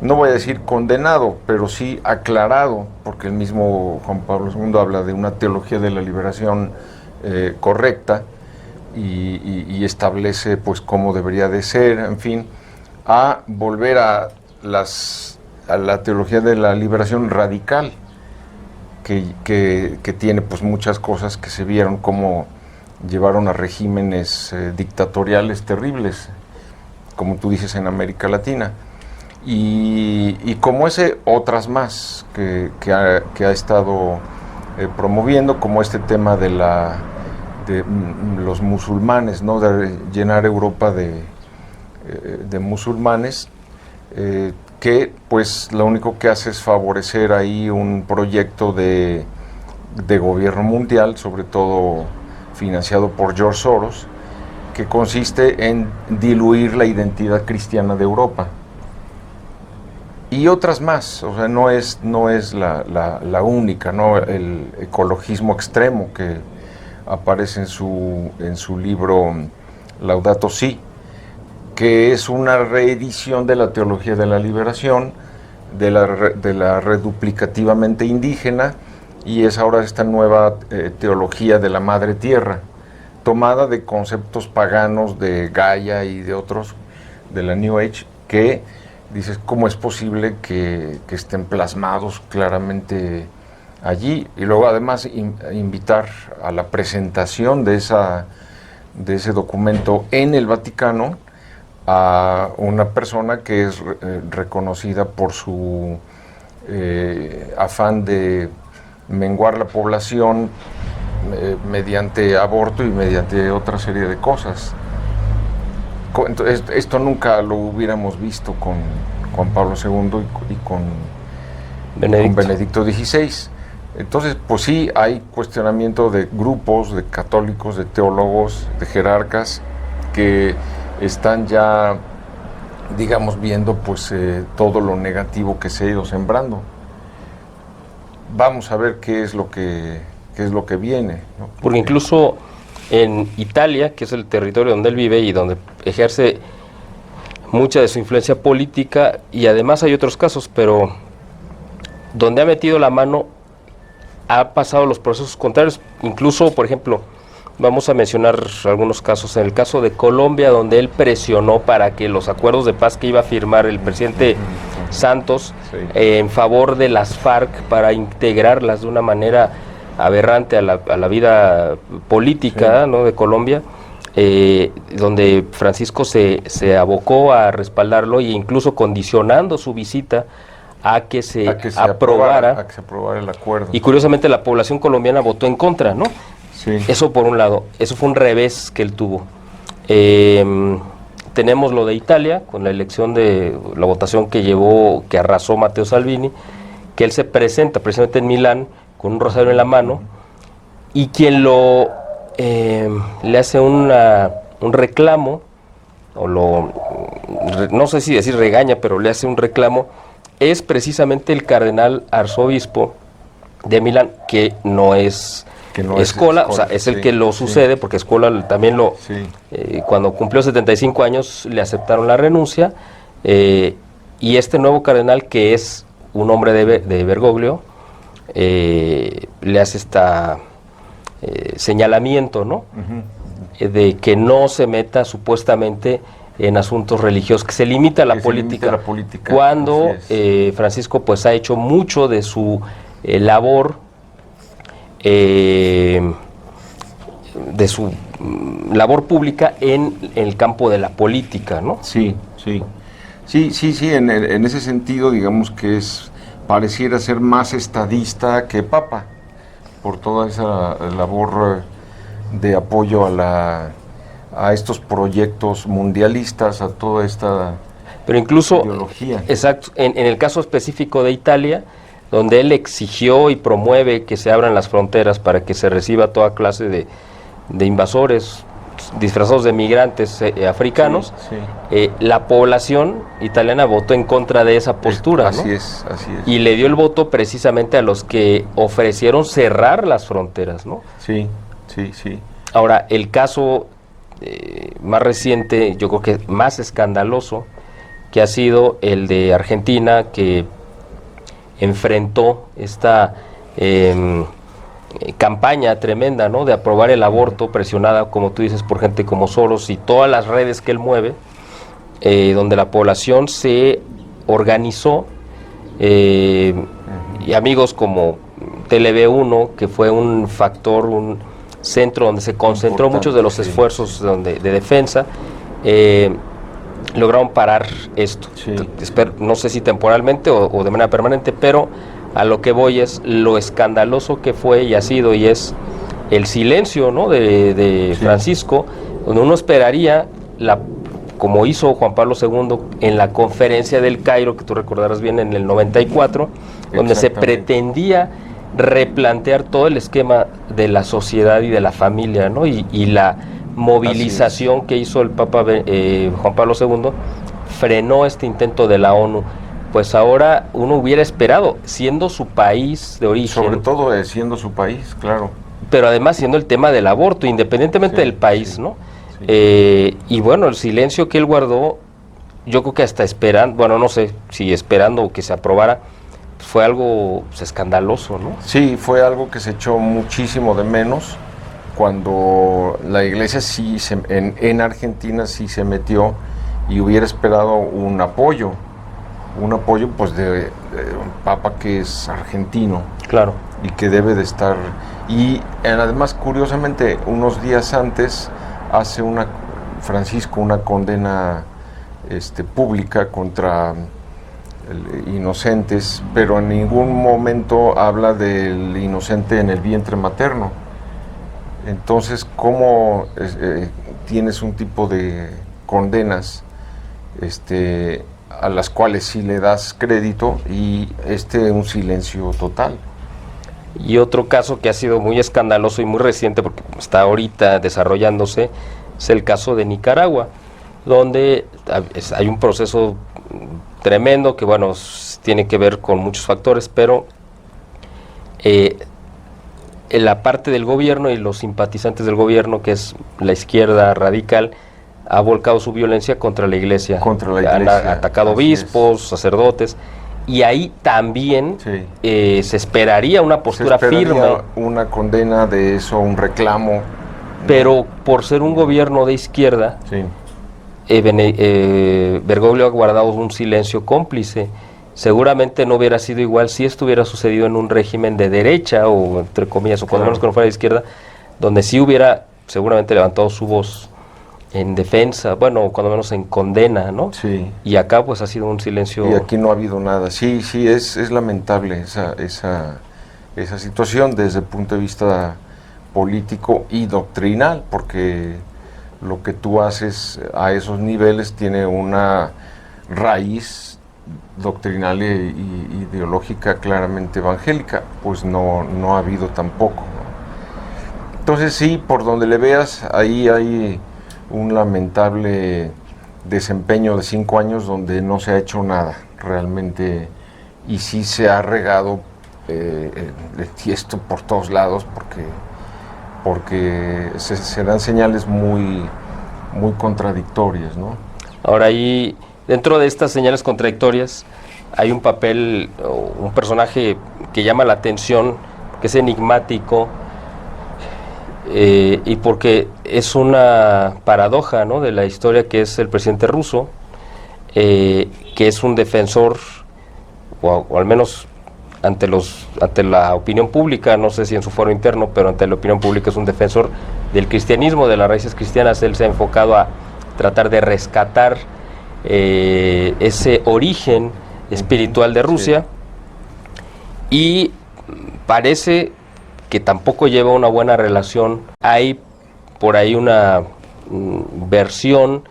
no voy a decir condenado, pero sí aclarado, porque el mismo Juan Pablo II habla de una teología de la liberación correcta, y establece pues cómo debería de ser, en fin, a volver a la teología de la liberación radical, que tiene pues muchas cosas que se vieron como llevaron a regímenes dictatoriales terribles, como tú dices, en América Latina, y como ese, otras más que ha estado promoviendo, como este tema de los musulmanes, ¿no?, de llenar Europa de musulmanes, que pues lo único que hace es favorecer ahí un proyecto de gobierno mundial, sobre todo financiado por George Soros, que consiste en diluir la identidad cristiana de Europa. Y otras más, o sea, no es la única, ¿no? El ecologismo extremo que aparece en su libro Laudato Si, que es una reedición de la teología de la liberación, de la reduplicativamente indígena, y es ahora esta nueva teología de la madre tierra, tomada de conceptos paganos de Gaia y de otros, de la New Age, que dices, ¿cómo es posible que estén plasmados claramente allí? Y luego además invitar a la presentación de ese documento en el Vaticano a una persona que es reconocida por su afán de menguar la población mediante aborto y mediante otra serie de cosas. Entonces, esto nunca lo hubiéramos visto con Juan Pablo II y con Benedicto XVI. Entonces, pues sí, hay cuestionamiento de grupos, de católicos, de teólogos, de jerarcas, que están ya, digamos, viendo pues todo lo negativo que se ha ido sembrando. Vamos a ver qué es lo que viene, ¿no? Porque incluso en Italia, que es el territorio donde él vive y donde ejerce mucha de su influencia política, y además hay otros casos, pero donde ha metido la mano ha pasado los procesos contrarios. Incluso, por ejemplo, vamos a mencionar algunos casos. En el caso de Colombia, donde él presionó para que los acuerdos de paz que iba a firmar el presidente Santos, sí, en favor de las FARC, para integrarlas de una manera aberrante a la vida política, sí, ¿no?, de Colombia, donde Francisco se abocó a respaldarlo, e incluso condicionando su visita a que se aprobara el acuerdo. Y curiosamente la población colombiana votó en contra, ¿no? Sí. Eso por un lado, eso fue un revés que él tuvo. Tenemos lo de Italia, con la elección de la votación que arrasó Matteo Salvini, que él se presenta precisamente en Milán con un rosario en la mano, y quien le hace un reclamo, no sé si decir regaña, pero le hace un reclamo, es precisamente el cardenal arzobispo de Milán, que no es Scola, o sea, es el que lo sucede, porque Scola también cuando cumplió 75 años le aceptaron la renuncia, y este nuevo cardenal, que es un hombre de Bergoglio, le hace señalamiento, ¿no? Uh-huh. De que no se meta supuestamente en asuntos religiosos, que se limita a la política, cuando Francisco pues ha hecho mucho de su labor de su labor pública en el campo de la política, ¿no? Sí, en ese sentido, digamos que pareciera ser más estadista que papa, por toda esa labor de apoyo a estos proyectos mundialistas, a toda esta pero incluso ideología. Exacto, en el caso específico de Italia, donde él exigió y promueve que se abran las fronteras para que se reciba toda clase de invasores disfrazados de migrantes africanos, la población italiana votó en contra de esa postura, así ¿no? es. Y le dio el voto precisamente a los que ofrecieron cerrar las fronteras, ¿no? Sí. Ahora, el caso más reciente, yo creo que más escandaloso, que ha sido el de Argentina, que enfrentó esta campaña tremenda, ¿no?, de aprobar el aborto, presionada, como tú dices, por gente como Soros y todas las redes que él mueve, donde la población se organizó, y amigos como TLV1, que fue un factor, un centro donde se concentró muchos de los esfuerzos de defensa, lograron parar esto. No sé si temporalmente o de manera permanente, pero a lo que voy es lo escandaloso que fue y ha sido y es el silencio, ¿no?, de Francisco, donde uno esperaría, como hizo Juan Pablo II en la conferencia del Cairo, que tú recordarás bien, en el 94, donde se pretendía replantear todo el esquema de la sociedad y de la familia, ¿no?, y la movilización que hizo el Papa Juan Pablo II frenó este intento de la ONU. Pues ahora uno hubiera esperado, siendo su país de origen, sobre todo siendo su país, claro, pero además siendo el tema del aborto, independientemente del país, ¿no? Y bueno, el silencio que él guardó, yo creo que hasta esperando, bueno, no sé si esperando que se aprobara, fue algo escandaloso, ¿no? Sí, fue algo que se echó muchísimo de menos cuando la Iglesia en Argentina sí se metió y hubiera esperado un apoyo pues de un papa que es argentino, claro, y que debe de estar, y además curiosamente unos días antes hace Francisco una condena pública contra inocentes, pero en ningún momento habla del inocente en el vientre materno. Entonces, ¿cómo tienes un tipo de condenas a las cuales sí le das crédito y un silencio total? Y otro caso que ha sido muy escandaloso y muy reciente, porque está ahorita desarrollándose, es el caso de Nicaragua, donde hay un proceso tremendo que, bueno, tiene que ver con muchos factores, pero en la parte del gobierno y los simpatizantes del gobierno, que es la izquierda radical, ha volcado su violencia contra la iglesia. Han atacado obispos, sacerdotes, y ahí también se esperaría una postura firme. Una condena de eso, un reclamo. Pero por ser un gobierno de izquierda, Bergoglio ha guardado un silencio cómplice. Seguramente no hubiera sido igual si esto hubiera sucedido en un régimen de derecha, o entre comillas, o cuando menos que no fuera de izquierda, donde sí hubiera seguramente levantado su voz en defensa, bueno, cuando menos en condena, ¿no? Sí. Y acá pues ha sido un silencio. Y aquí no ha habido nada. Sí, es lamentable esa situación desde el punto de vista político y doctrinal, porque lo que tú haces a esos niveles tiene una raíz doctrinal e ideológica claramente evangélica, pues no ha habido tampoco, ¿no? Entonces sí, por donde le veas, ahí hay un lamentable desempeño de 5 años donde no se ha hecho nada realmente, y sí se ha regado el tiesto por todos lados, porque se dan señales muy contradictorias, ¿no? Ahora, ahí dentro de estas señales contradictorias hay un papel, un personaje que llama la atención, que es enigmático, y porque es una paradoja, ¿no?, de la historia, que es el presidente ruso, que es un defensor, o al menos ante la opinión pública, no sé si en su foro interno, pero ante la opinión pública es un defensor del cristianismo, de las raíces cristianas. Él se ha enfocado a tratar de rescatar ese origen espiritual de Rusia, y parece que tampoco lleva una buena relación. Hay por ahí una versión,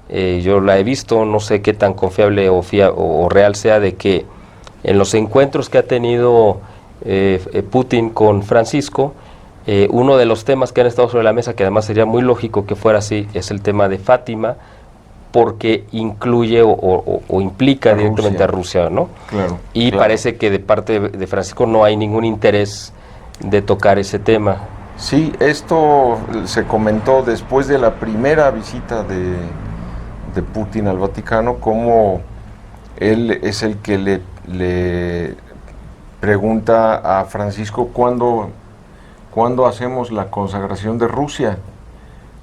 yo la he visto, no sé qué tan confiable o real sea, de que en los encuentros que ha tenido Putin con Francisco, uno de los temas que han estado sobre la mesa, que además sería muy lógico que fuera así, es el tema de Fátima, porque incluye o implica a directamente a Rusia, ¿no? Claro. Y parece que de parte de Francisco no hay ningún interés de tocar ese tema. Sí, esto se comentó después de la primera visita de Putin al Vaticano, como él es el que le pregunta a Francisco cuándo hacemos la consagración de Rusia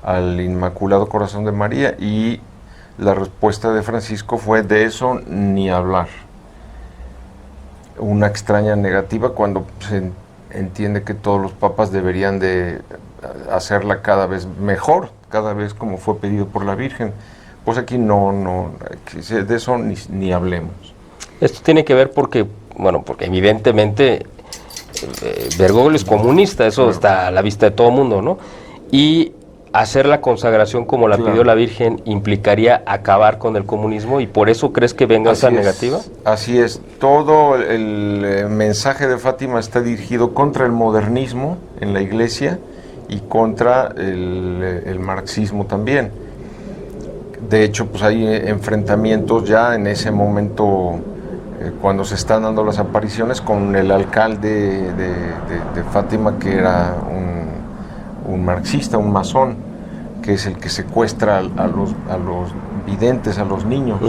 al Inmaculado Corazón de María, y la respuesta de Francisco fue: de eso ni hablar. Una extraña negativa, cuando se entiende que todos los papas deberían de hacerla cada vez mejor, cada vez como fue pedido por la Virgen. Pues aquí no, de eso ni hablemos. Esto tiene que ver porque evidentemente Bergoglio es comunista, eso está a la vista de todo el mundo, ¿no? Y hacer la consagración como la pidió la Virgen implicaría acabar con el comunismo, y por eso ¿crees que venga esa negativa? Así es, todo el mensaje de Fátima está dirigido contra el modernismo en la Iglesia y contra el marxismo también. De hecho, pues hay enfrentamientos ya en ese momento, cuando se están dando las apariciones, con el alcalde de Fátima, que era un marxista, un masón, que es el que secuestra a los videntes, a los niños.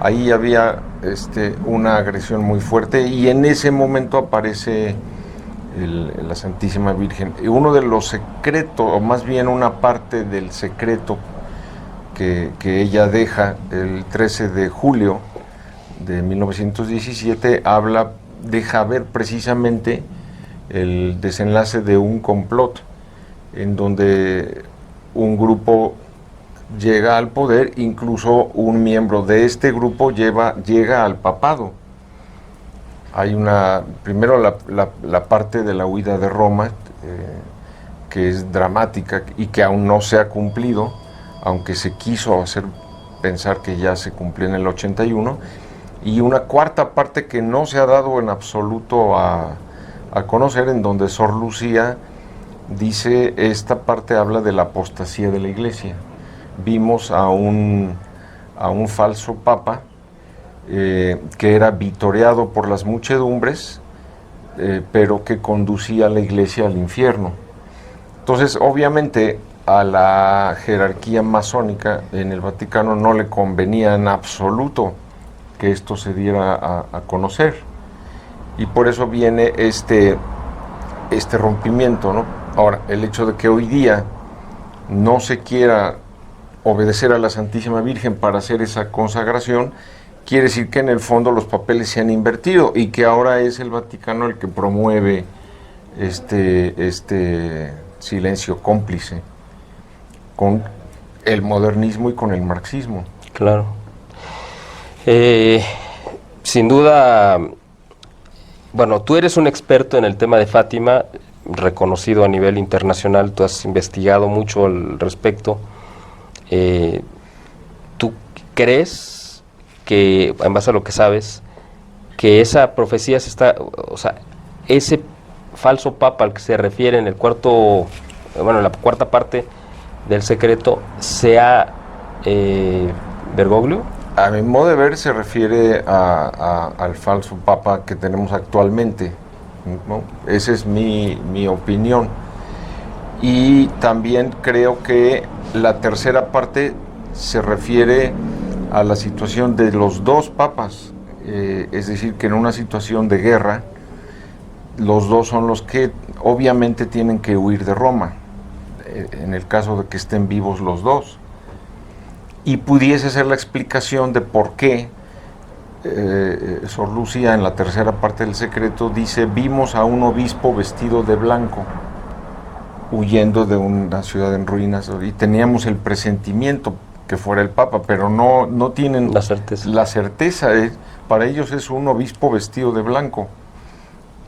Ahí había una agresión muy fuerte, y en ese momento aparece la Santísima Virgen. Y uno de los secretos, o más bien una parte del secreto que ella deja el 13 de julio de 1917, deja ver precisamente el desenlace de un complot en donde un grupo llega al poder, incluso un miembro de este grupo llega al papado. Hay primero la parte de la huida de Roma, que es dramática y que aún no se ha cumplido, aunque se quiso hacer pensar que ya se cumplió en el 81, y una cuarta parte que no se ha dado en absoluto a conocer, en donde Sor Lucía dice: esta parte habla de la apostasía de la Iglesia. Vimos a un falso papa que era vitoreado por las muchedumbres, pero que conducía a la Iglesia al infierno. Entonces, obviamente, a la jerarquía masónica en el Vaticano no le convenía en absoluto que esto se diera a conocer, y por eso viene este rompimiento, ¿no? Ahora, el hecho de que hoy día no se quiera obedecer a la Santísima Virgen para hacer esa consagración, quiere decir que en el fondo los papeles se han invertido, y que ahora es el Vaticano el que promueve este silencio cómplice con el modernismo y con el marxismo. Claro. Sin duda, bueno, tú eres un experto en el tema de Fátima, reconocido a nivel internacional, tú has investigado mucho al respecto. ¿Tú crees que, en base a lo que sabes, que esa profecía ese falso papa al que se refiere en la cuarta parte del secreto, sea Bergoglio? A mi modo de ver, se refiere al falso papa que tenemos actualmente, ¿no? Esa es mi opinión. Y también creo que la tercera parte se refiere a la situación de los dos papas, es decir, que en una situación de guerra, los dos son los que obviamente tienen que huir de Roma, en el caso de que estén vivos los dos. Y pudiese ser la explicación de por qué Sor Lucía, en la tercera parte del secreto, dice: vimos a un obispo vestido de blanco huyendo de una ciudad en ruinas, y teníamos el presentimiento que fuera el Papa, pero no tienen la certeza. Para ellos es un obispo vestido de blanco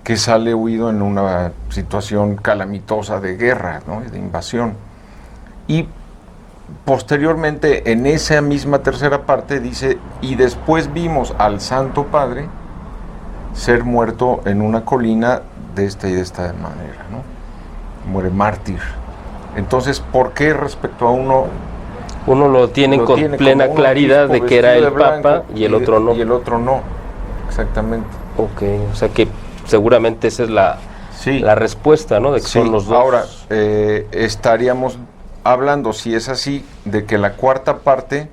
que sale huido en una situación calamitosa de guerra, ¿no?, de invasión. Y posteriormente, en esa misma tercera parte, dice: y después vimos al Santo Padre ser muerto en una colina de esta y de esta manera, ¿no? Muere mártir. Entonces, ¿por qué respecto a uno lo tiene con plena claridad de que era el Papa y el otro no? Y el otro no, exactamente. Ok, o sea que seguramente esa es la respuesta, ¿no? De que son los dos. Ahora, estaríamos hablando, si es así, de que la cuarta parte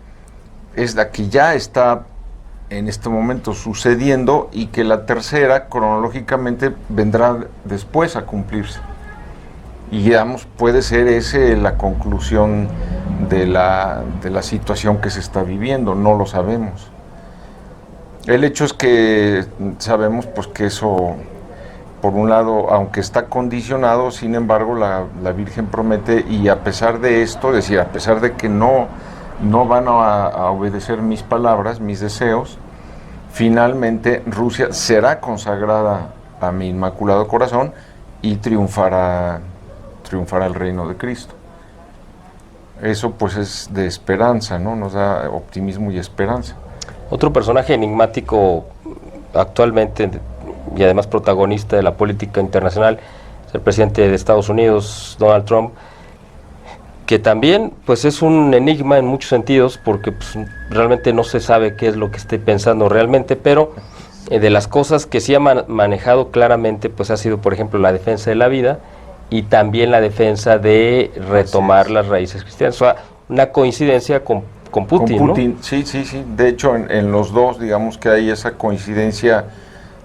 es la que ya está en este momento sucediendo, y que la tercera cronológicamente vendrá después a cumplirse. Y digamos, puede ser ese la conclusión de la situación que se está viviendo, no lo sabemos. El hecho es que sabemos pues que eso, por un lado, aunque está condicionado, sin embargo la Virgen promete, y a pesar de esto, es decir, a pesar de que no van a obedecer mis palabras, mis deseos, finalmente Rusia será consagrada a mi Inmaculado Corazón y triunfará el reino de Cristo. Eso pues es de esperanza, ¿no? Nos da optimismo y esperanza. Otro personaje enigmático actualmente y además protagonista de la política internacional es el presidente de Estados Unidos, Donald Trump, que también pues es un enigma en muchos sentidos, porque pues, realmente no se sabe qué es lo que esté pensando realmente, pero de las cosas que sí ha manejado claramente pues ha sido, por ejemplo, la defensa de la vida y también la defensa de retomar las raíces cristianas. O sea, una coincidencia con Putin, ¿no? Sí. De hecho, en los dos, digamos que hay esa coincidencia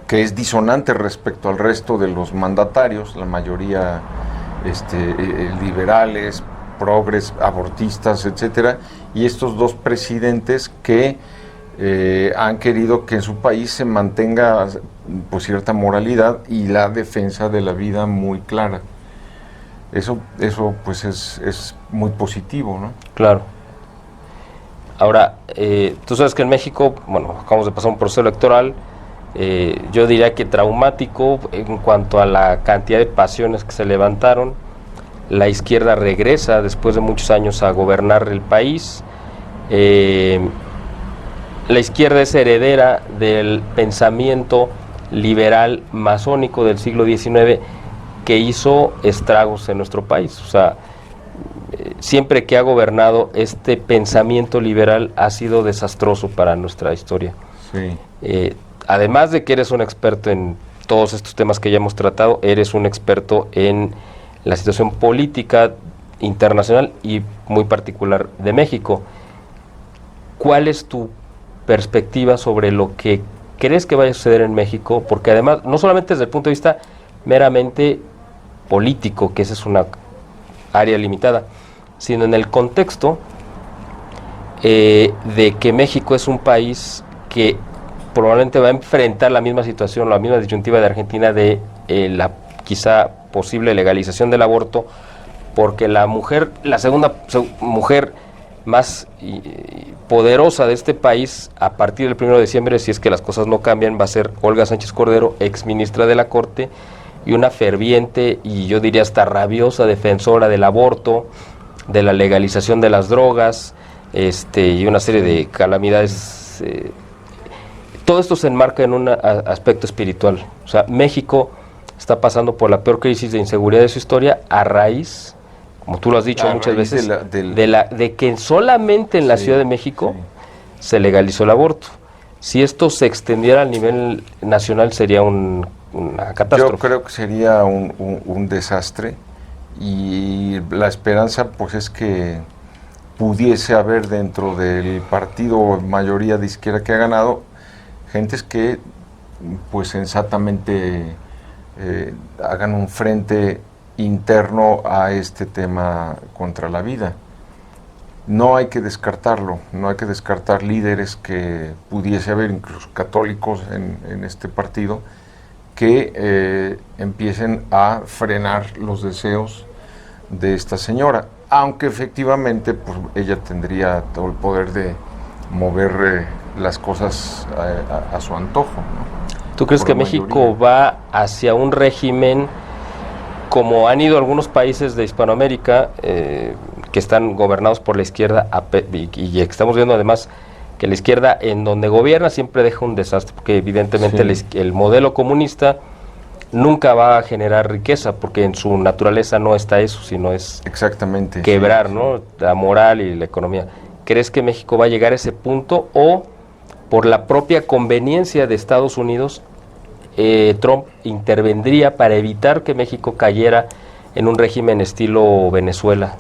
que es disonante respecto al resto de los mandatarios, la mayoría liberales, progres, abortistas, etcétera, y estos dos presidentes que han querido que en su país se mantenga pues cierta moralidad y la defensa de la vida muy clara. Eso pues es muy positivo, ¿no? Claro. Ahora, tú sabes que en México, bueno, acabamos de pasar un proceso electoral, yo diría que traumático en cuanto a la cantidad de pasiones que se levantaron. La izquierda regresa después de muchos años a gobernar el país. La izquierda es heredera del pensamiento liberal masónico del siglo XIX, que hizo estragos en nuestro país. O sea, siempre que ha gobernado este pensamiento liberal ha sido desastroso para nuestra historia. Sí. Además de que eres un experto en todos estos temas que ya hemos tratado, eres un experto en la situación política internacional y muy particular de México. ¿Cuál es tu perspectiva sobre lo que crees que vaya a suceder en México? Porque además, no solamente desde el punto de vista meramente político, que esa es una área limitada, sino en el contexto de que México es un país que probablemente va a enfrentar la misma situación, la misma disyuntiva de Argentina, de la quizá posible legalización del aborto, porque la segunda mujer más poderosa de este país a partir del 1 de diciembre, si es que las cosas no cambian, va a ser Olga Sánchez Cordero, ex ministra de la Corte, y una ferviente y yo diría hasta rabiosa defensora del aborto, de la legalización de las drogas, y una serie de calamidades. Todo esto se enmarca en un aspecto espiritual. O sea, México está pasando por la peor crisis de inseguridad de su historia a raíz, como tú lo has dicho muchas veces, de que solamente en la Ciudad de México se legalizó el aborto. Si esto se extendiera a nivel nacional sería una catástrofe. Yo creo que sería un desastre, y la esperanza pues es que pudiese haber dentro del partido mayoría de izquierda que ha ganado gentes que pues sensatamente hagan un frente interno a este tema contra la vida. no hay que descartarlo, no hay que descartar líderes que pudiese haber, incluso católicos en este partido, que empiecen a frenar los deseos de esta señora, aunque efectivamente pues, ella tendría todo el poder de mover las cosas a su antojo, ¿no? ¿Tú crees que México va hacia un régimen como han ido algunos países de Hispanoamérica que están gobernados por la izquierda y estamos viendo además que la izquierda en donde gobierna siempre deja un desastre, porque evidentemente sí, el modelo comunista nunca va a generar riqueza, porque en su naturaleza no está eso, sino es exactamente quebrar, sí, ¿no? La moral y la economía. ¿Crees que México va a llegar a ese punto o por la propia conveniencia de Estados Unidos Trump intervendría para evitar que México cayera en un régimen estilo Venezuela?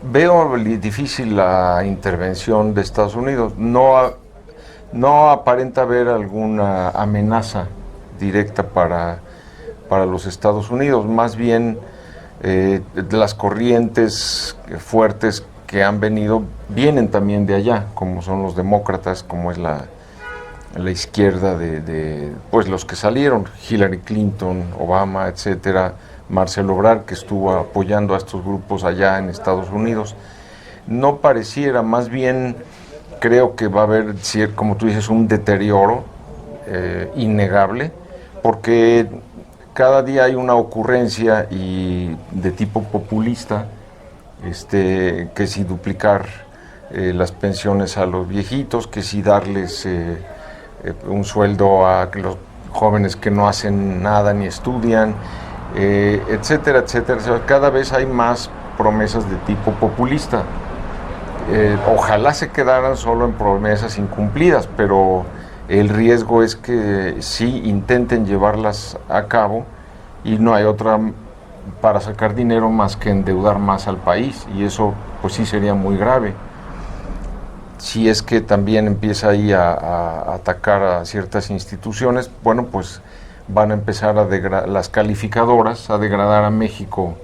Veo difícil la intervención de Estados Unidos. No aparenta haber alguna amenaza directa para los Estados Unidos. Más bien las corrientes fuertes que han venido vienen también de allá, como son los demócratas, como es la izquierda de pues los que salieron, Hillary Clinton, Obama, etcétera, Marcelo Ebrard, que estuvo apoyando a estos grupos allá en Estados Unidos. No pareciera, más bien creo que va a haber, como tú dices, un deterioro innegable, porque cada día hay una ocurrencia y de tipo populista, que si duplicar las pensiones a los viejitos, que si darles un sueldo a los jóvenes que no hacen nada ni estudian, etcétera, etcétera. O sea, cada vez hay más promesas de tipo populista. Ojalá se quedaran solo en promesas incumplidas, pero el riesgo es que sí intenten llevarlas a cabo y no hay otra para sacar dinero más que endeudar más al país, y eso pues sí sería muy grave. Si es que también empieza ahí a atacar a ciertas instituciones, bueno, pues van a empezar las calificadoras a degradar a México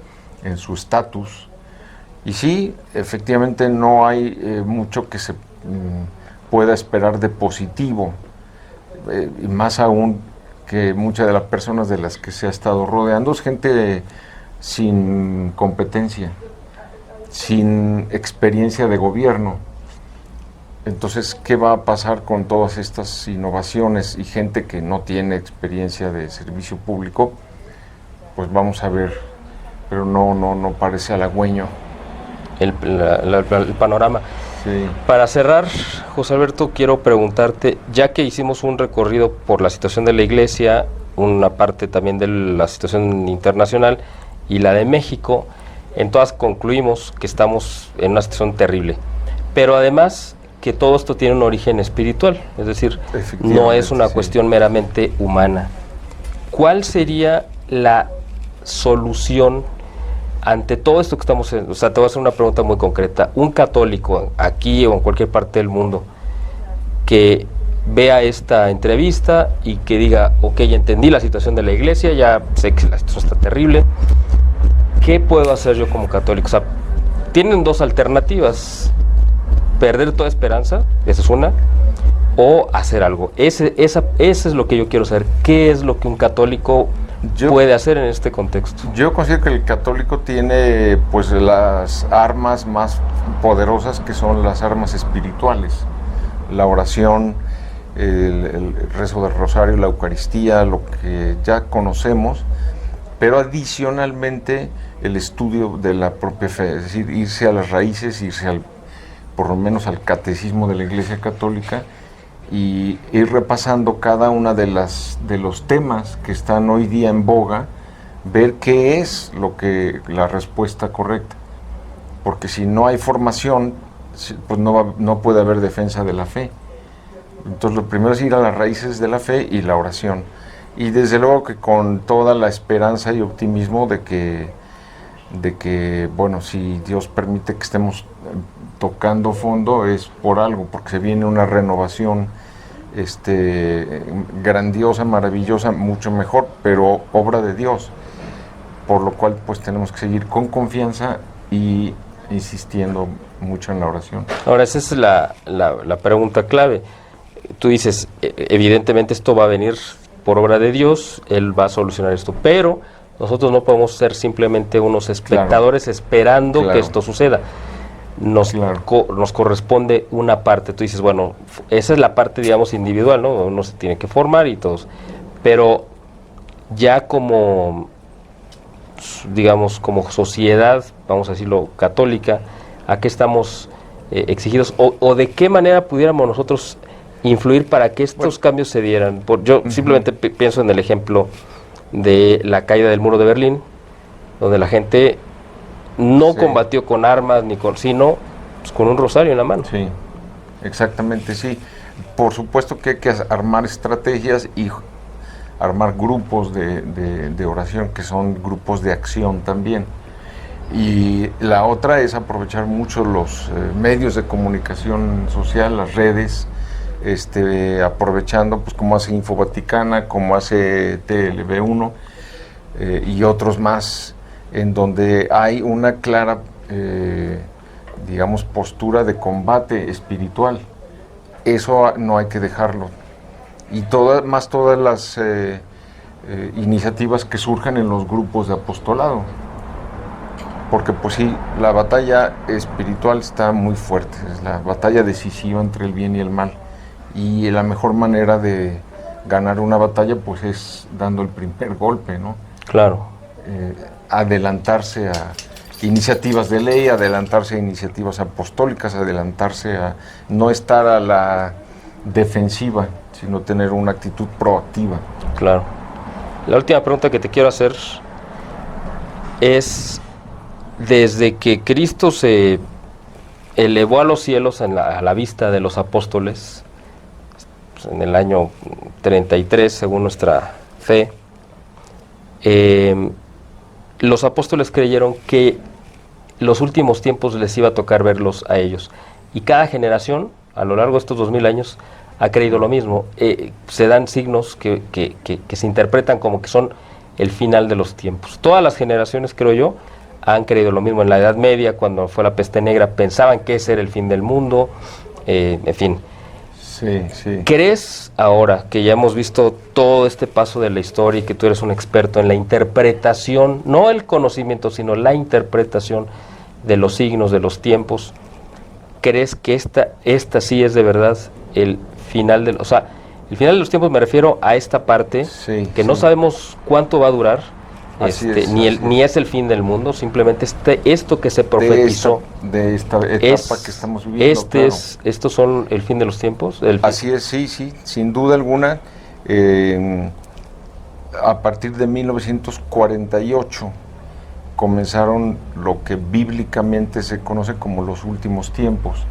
en su estatus. Y sí, efectivamente no hay mucho que se pueda esperar de positivo, y más aún que muchas de las personas de las que se ha estado rodeando es gente sin competencia, sin experiencia de gobierno. Entonces, ¿qué va a pasar con todas estas innovaciones y gente que no tiene experiencia de servicio público? Pues vamos a ver, pero no parece halagüeño el panorama. Sí. Para cerrar, José Alberto, quiero preguntarte, ya que hicimos un recorrido por la situación de la Iglesia, una parte también de la situación internacional y la de México, en todas concluimos que estamos en una situación terrible, pero además que todo esto tiene un origen espiritual, es decir, no es una cuestión meramente humana. ¿Cuál sería la solución ante todo esto que estamos en? O sea, te voy a hacer una pregunta muy concreta. Un católico aquí o en cualquier parte del mundo que vea esta entrevista y que diga, ok, entendí la situación de la Iglesia, ya sé que la situación está terrible, ¿qué puedo hacer yo como católico? O sea, tienen dos alternativas: perder toda esperanza, esa es una, o hacer algo. Ese es lo que yo quiero saber. ¿Qué es lo que un católico puede hacer en este contexto? Yo considero que el católico tiene pues las armas más poderosas, que son las armas espirituales: la oración, el rezo del rosario, la Eucaristía, lo que ya conocemos, pero adicionalmente el estudio de la propia fe, es decir, irse a las raíces, irse por lo menos al catecismo de la Iglesia Católica y ir repasando cada una de los temas que están hoy día en boga, ver qué es la respuesta correcta, porque si no hay formación, pues no puede haber defensa de la fe. Entonces lo primero es ir a las raíces de la fe y la oración, y desde luego que con toda la esperanza y optimismo de que bueno, si Dios permite que estemos tocando fondo, es por algo, porque se viene una renovación grandiosa, maravillosa, mucho mejor, pero obra de Dios, por lo cual pues tenemos que seguir con confianza y insistiendo mucho en la oración. Ahora, esa es la pregunta clave. Tú dices, evidentemente esto va a venir por obra de Dios, Él va a solucionar esto, pero nosotros no podemos ser simplemente unos espectadores esperando que esto suceda. Nos corresponde una parte. Tú dices, bueno, esa es la parte, digamos, individual, ¿no? Uno se tiene que formar y todos. Pero ya como, digamos, como sociedad, vamos a decirlo, católica, ¿a qué estamos exigidos? O de qué manera pudiéramos nosotros influir para que estos cambios se dieran? Yo simplemente pienso en el ejemplo de la caída del muro de Berlín, donde la gente no combatió con armas sino pues, con un rosario en la mano. Sí, exactamente, sí. Por supuesto que hay que armar estrategias y armar grupos de oración, que son grupos de acción también. Y la otra es aprovechar mucho los medios de comunicación social, las redes, aprovechando, pues como hace Info Vaticana, como hace TLV1 y otros más, en donde hay una clara, digamos, postura de combate espiritual. Eso no hay que dejarlo. Y todas las iniciativas que surjan en los grupos de apostolado. Porque pues sí, la batalla espiritual está muy fuerte, es la batalla decisiva entre el bien y el mal. Y la mejor manera de ganar una batalla pues es dando el primer golpe, ¿no? Claro. Adelantarse a iniciativas de ley, adelantarse a iniciativas apostólicas, adelantarse a no estar a la defensiva, sino tener una actitud proactiva. Claro. La última pregunta que te quiero hacer es, desde que Cristo se elevó a los cielos a la vista de los apóstoles, pues, en el año 33, según nuestra fe, los apóstoles creyeron que los últimos tiempos les iba a tocar verlos a ellos. Y cada generación, a lo largo de estos 2000 años, ha creído lo mismo. Se dan signos que se interpretan como que son el final de los tiempos. Todas las generaciones, creo yo, han creído lo mismo. En la Edad Media, cuando fue la peste negra, pensaban que ese era el fin del mundo, en fin. Sí, sí. ¿Crees ahora que ya hemos visto todo este paso de la historia y que tú eres un experto en la interpretación, no el conocimiento, sino la interpretación de los signos, de los tiempos? ¿Crees que esta sí es de verdad el final el final de los tiempos? Me refiero a esta parte que no sabemos cuánto va a durar. Ni es el fin del mundo, simplemente esto que se profetizó de esta etapa que estamos viviendo. ¿Estos son el fin de los tiempos? Así es, sí, sin duda alguna. A partir de 1948 comenzaron lo que bíblicamente se conoce como los últimos tiempos,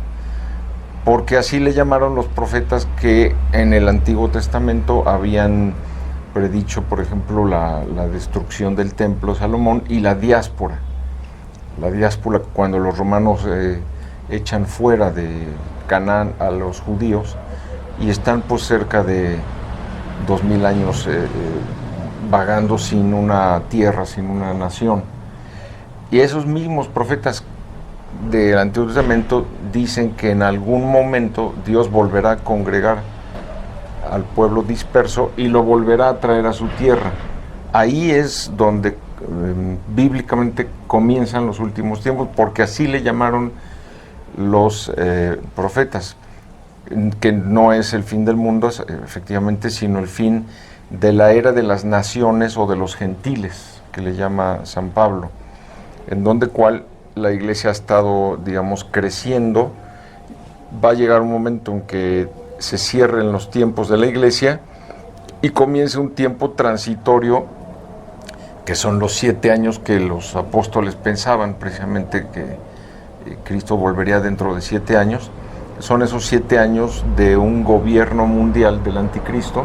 porque así le llamaron los profetas que en el Antiguo Testamento habían predicho, por ejemplo, la destrucción del templo de Salomón y la diáspora. La diáspora, cuando los romanos echan fuera de Canaán a los judíos y están pues cerca de 2000 años vagando sin una tierra, sin una nación. Y esos mismos profetas del Antiguo Testamento dicen que en algún momento Dios volverá a congregar al pueblo disperso y lo volverá a traer a su tierra. Ahí es donde bíblicamente comienzan los últimos tiempos, porque así le llamaron los profetas, que no es el fin del mundo, efectivamente, sino el fin de la era de las naciones o de los gentiles, que le llama San Pablo, en donde cual la iglesia ha estado, digamos, creciendo. Va a llegar un momento en que se cierren los tiempos de la iglesia y comienza un tiempo transitorio, que son los 7 años que los apóstoles pensaban precisamente que Cristo volvería dentro de 7 años. Son esos 7 años de un gobierno mundial del anticristo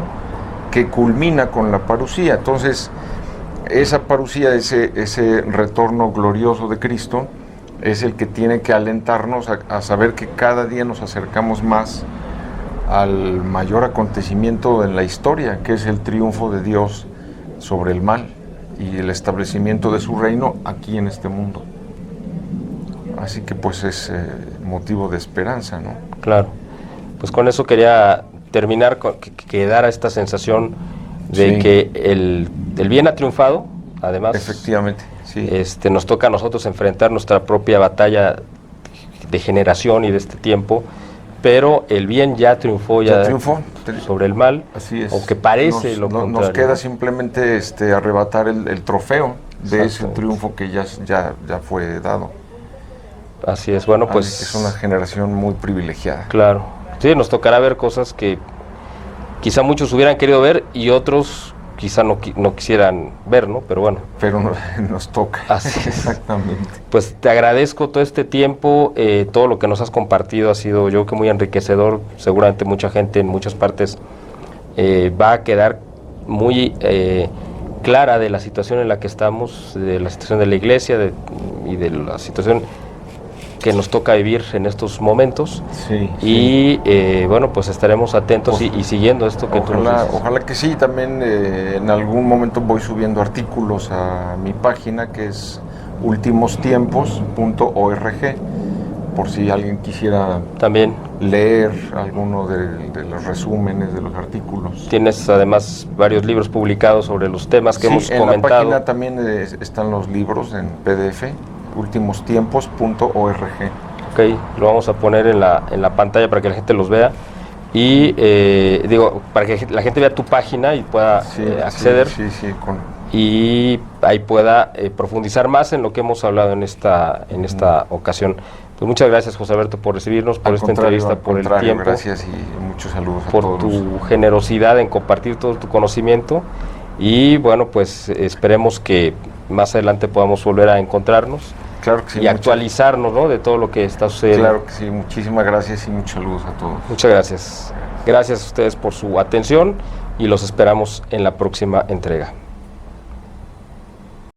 que culmina con la parusía. Entonces, esa parusía, ese retorno glorioso de Cristo, es el que tiene que alentarnos a saber que cada día nos acercamos más al mayor acontecimiento en la historia, que es el triunfo de Dios sobre el mal y el establecimiento de su reino aquí en este mundo. Así que pues es motivo de esperanza, ¿no? Claro. Pues con eso quería terminar, que quedara esta sensación de Sí. que el bien ha triunfado, además. Efectivamente, sí. Nos toca a nosotros enfrentar nuestra propia batalla de generación y de este tiempo, pero el bien ya triunfó, Ya triunfó. sobre el mal, Así es. aunque parece lo contrario. Nos queda simplemente arrebatar el trofeo de ese Exactamente. triunfo que ya fue dado. Así es, bueno, pues... Así que es una generación muy privilegiada. Claro, sí, nos tocará ver cosas que quizá muchos hubieran querido ver y otros quizá no quisieran ver, ¿no? Pero bueno. Pero nos toca. Así es. Exactamente. Pues te agradezco todo este tiempo, todo lo que nos has compartido ha sido, yo creo que muy enriquecedor. Seguramente mucha gente en muchas partes va a quedar muy clara de la situación en la que estamos, de la situación de la iglesia y de la situación que nos toca vivir en estos momentos. Sí. Y bueno, pues estaremos atentos y siguiendo esto que tú nos dices. Ojalá que sí. También en algún momento voy subiendo artículos a mi página, que es ultimostiempos.org, por si alguien quisiera También leer alguno de los resúmenes de los artículos. tienes además varios libros publicados sobre los temas que hemos en comentado. En la página también están los libros en PDF, ultimostiempos.org. Ok, lo vamos a poner en la pantalla para que la gente los vea. Y para que la gente vea tu página y pueda acceder. Sí, Y ahí pueda profundizar más en lo que hemos hablado en esta ocasión. Pues muchas gracias, José Alberto, por recibirnos, por esta entrevista, por el tiempo. Gracias y muchos saludos a por todos. Tu generosidad en compartir todo tu conocimiento. Y bueno, pues esperemos que más adelante podamos volver a encontrarnos. Claro que sí, y actualizarnos, ¿no?, de todo lo que está sucediendo. Claro que sí, muchísimas gracias y muchos saludos a todos. Muchas gracias. Gracias a ustedes por su atención y los esperamos en la próxima entrega.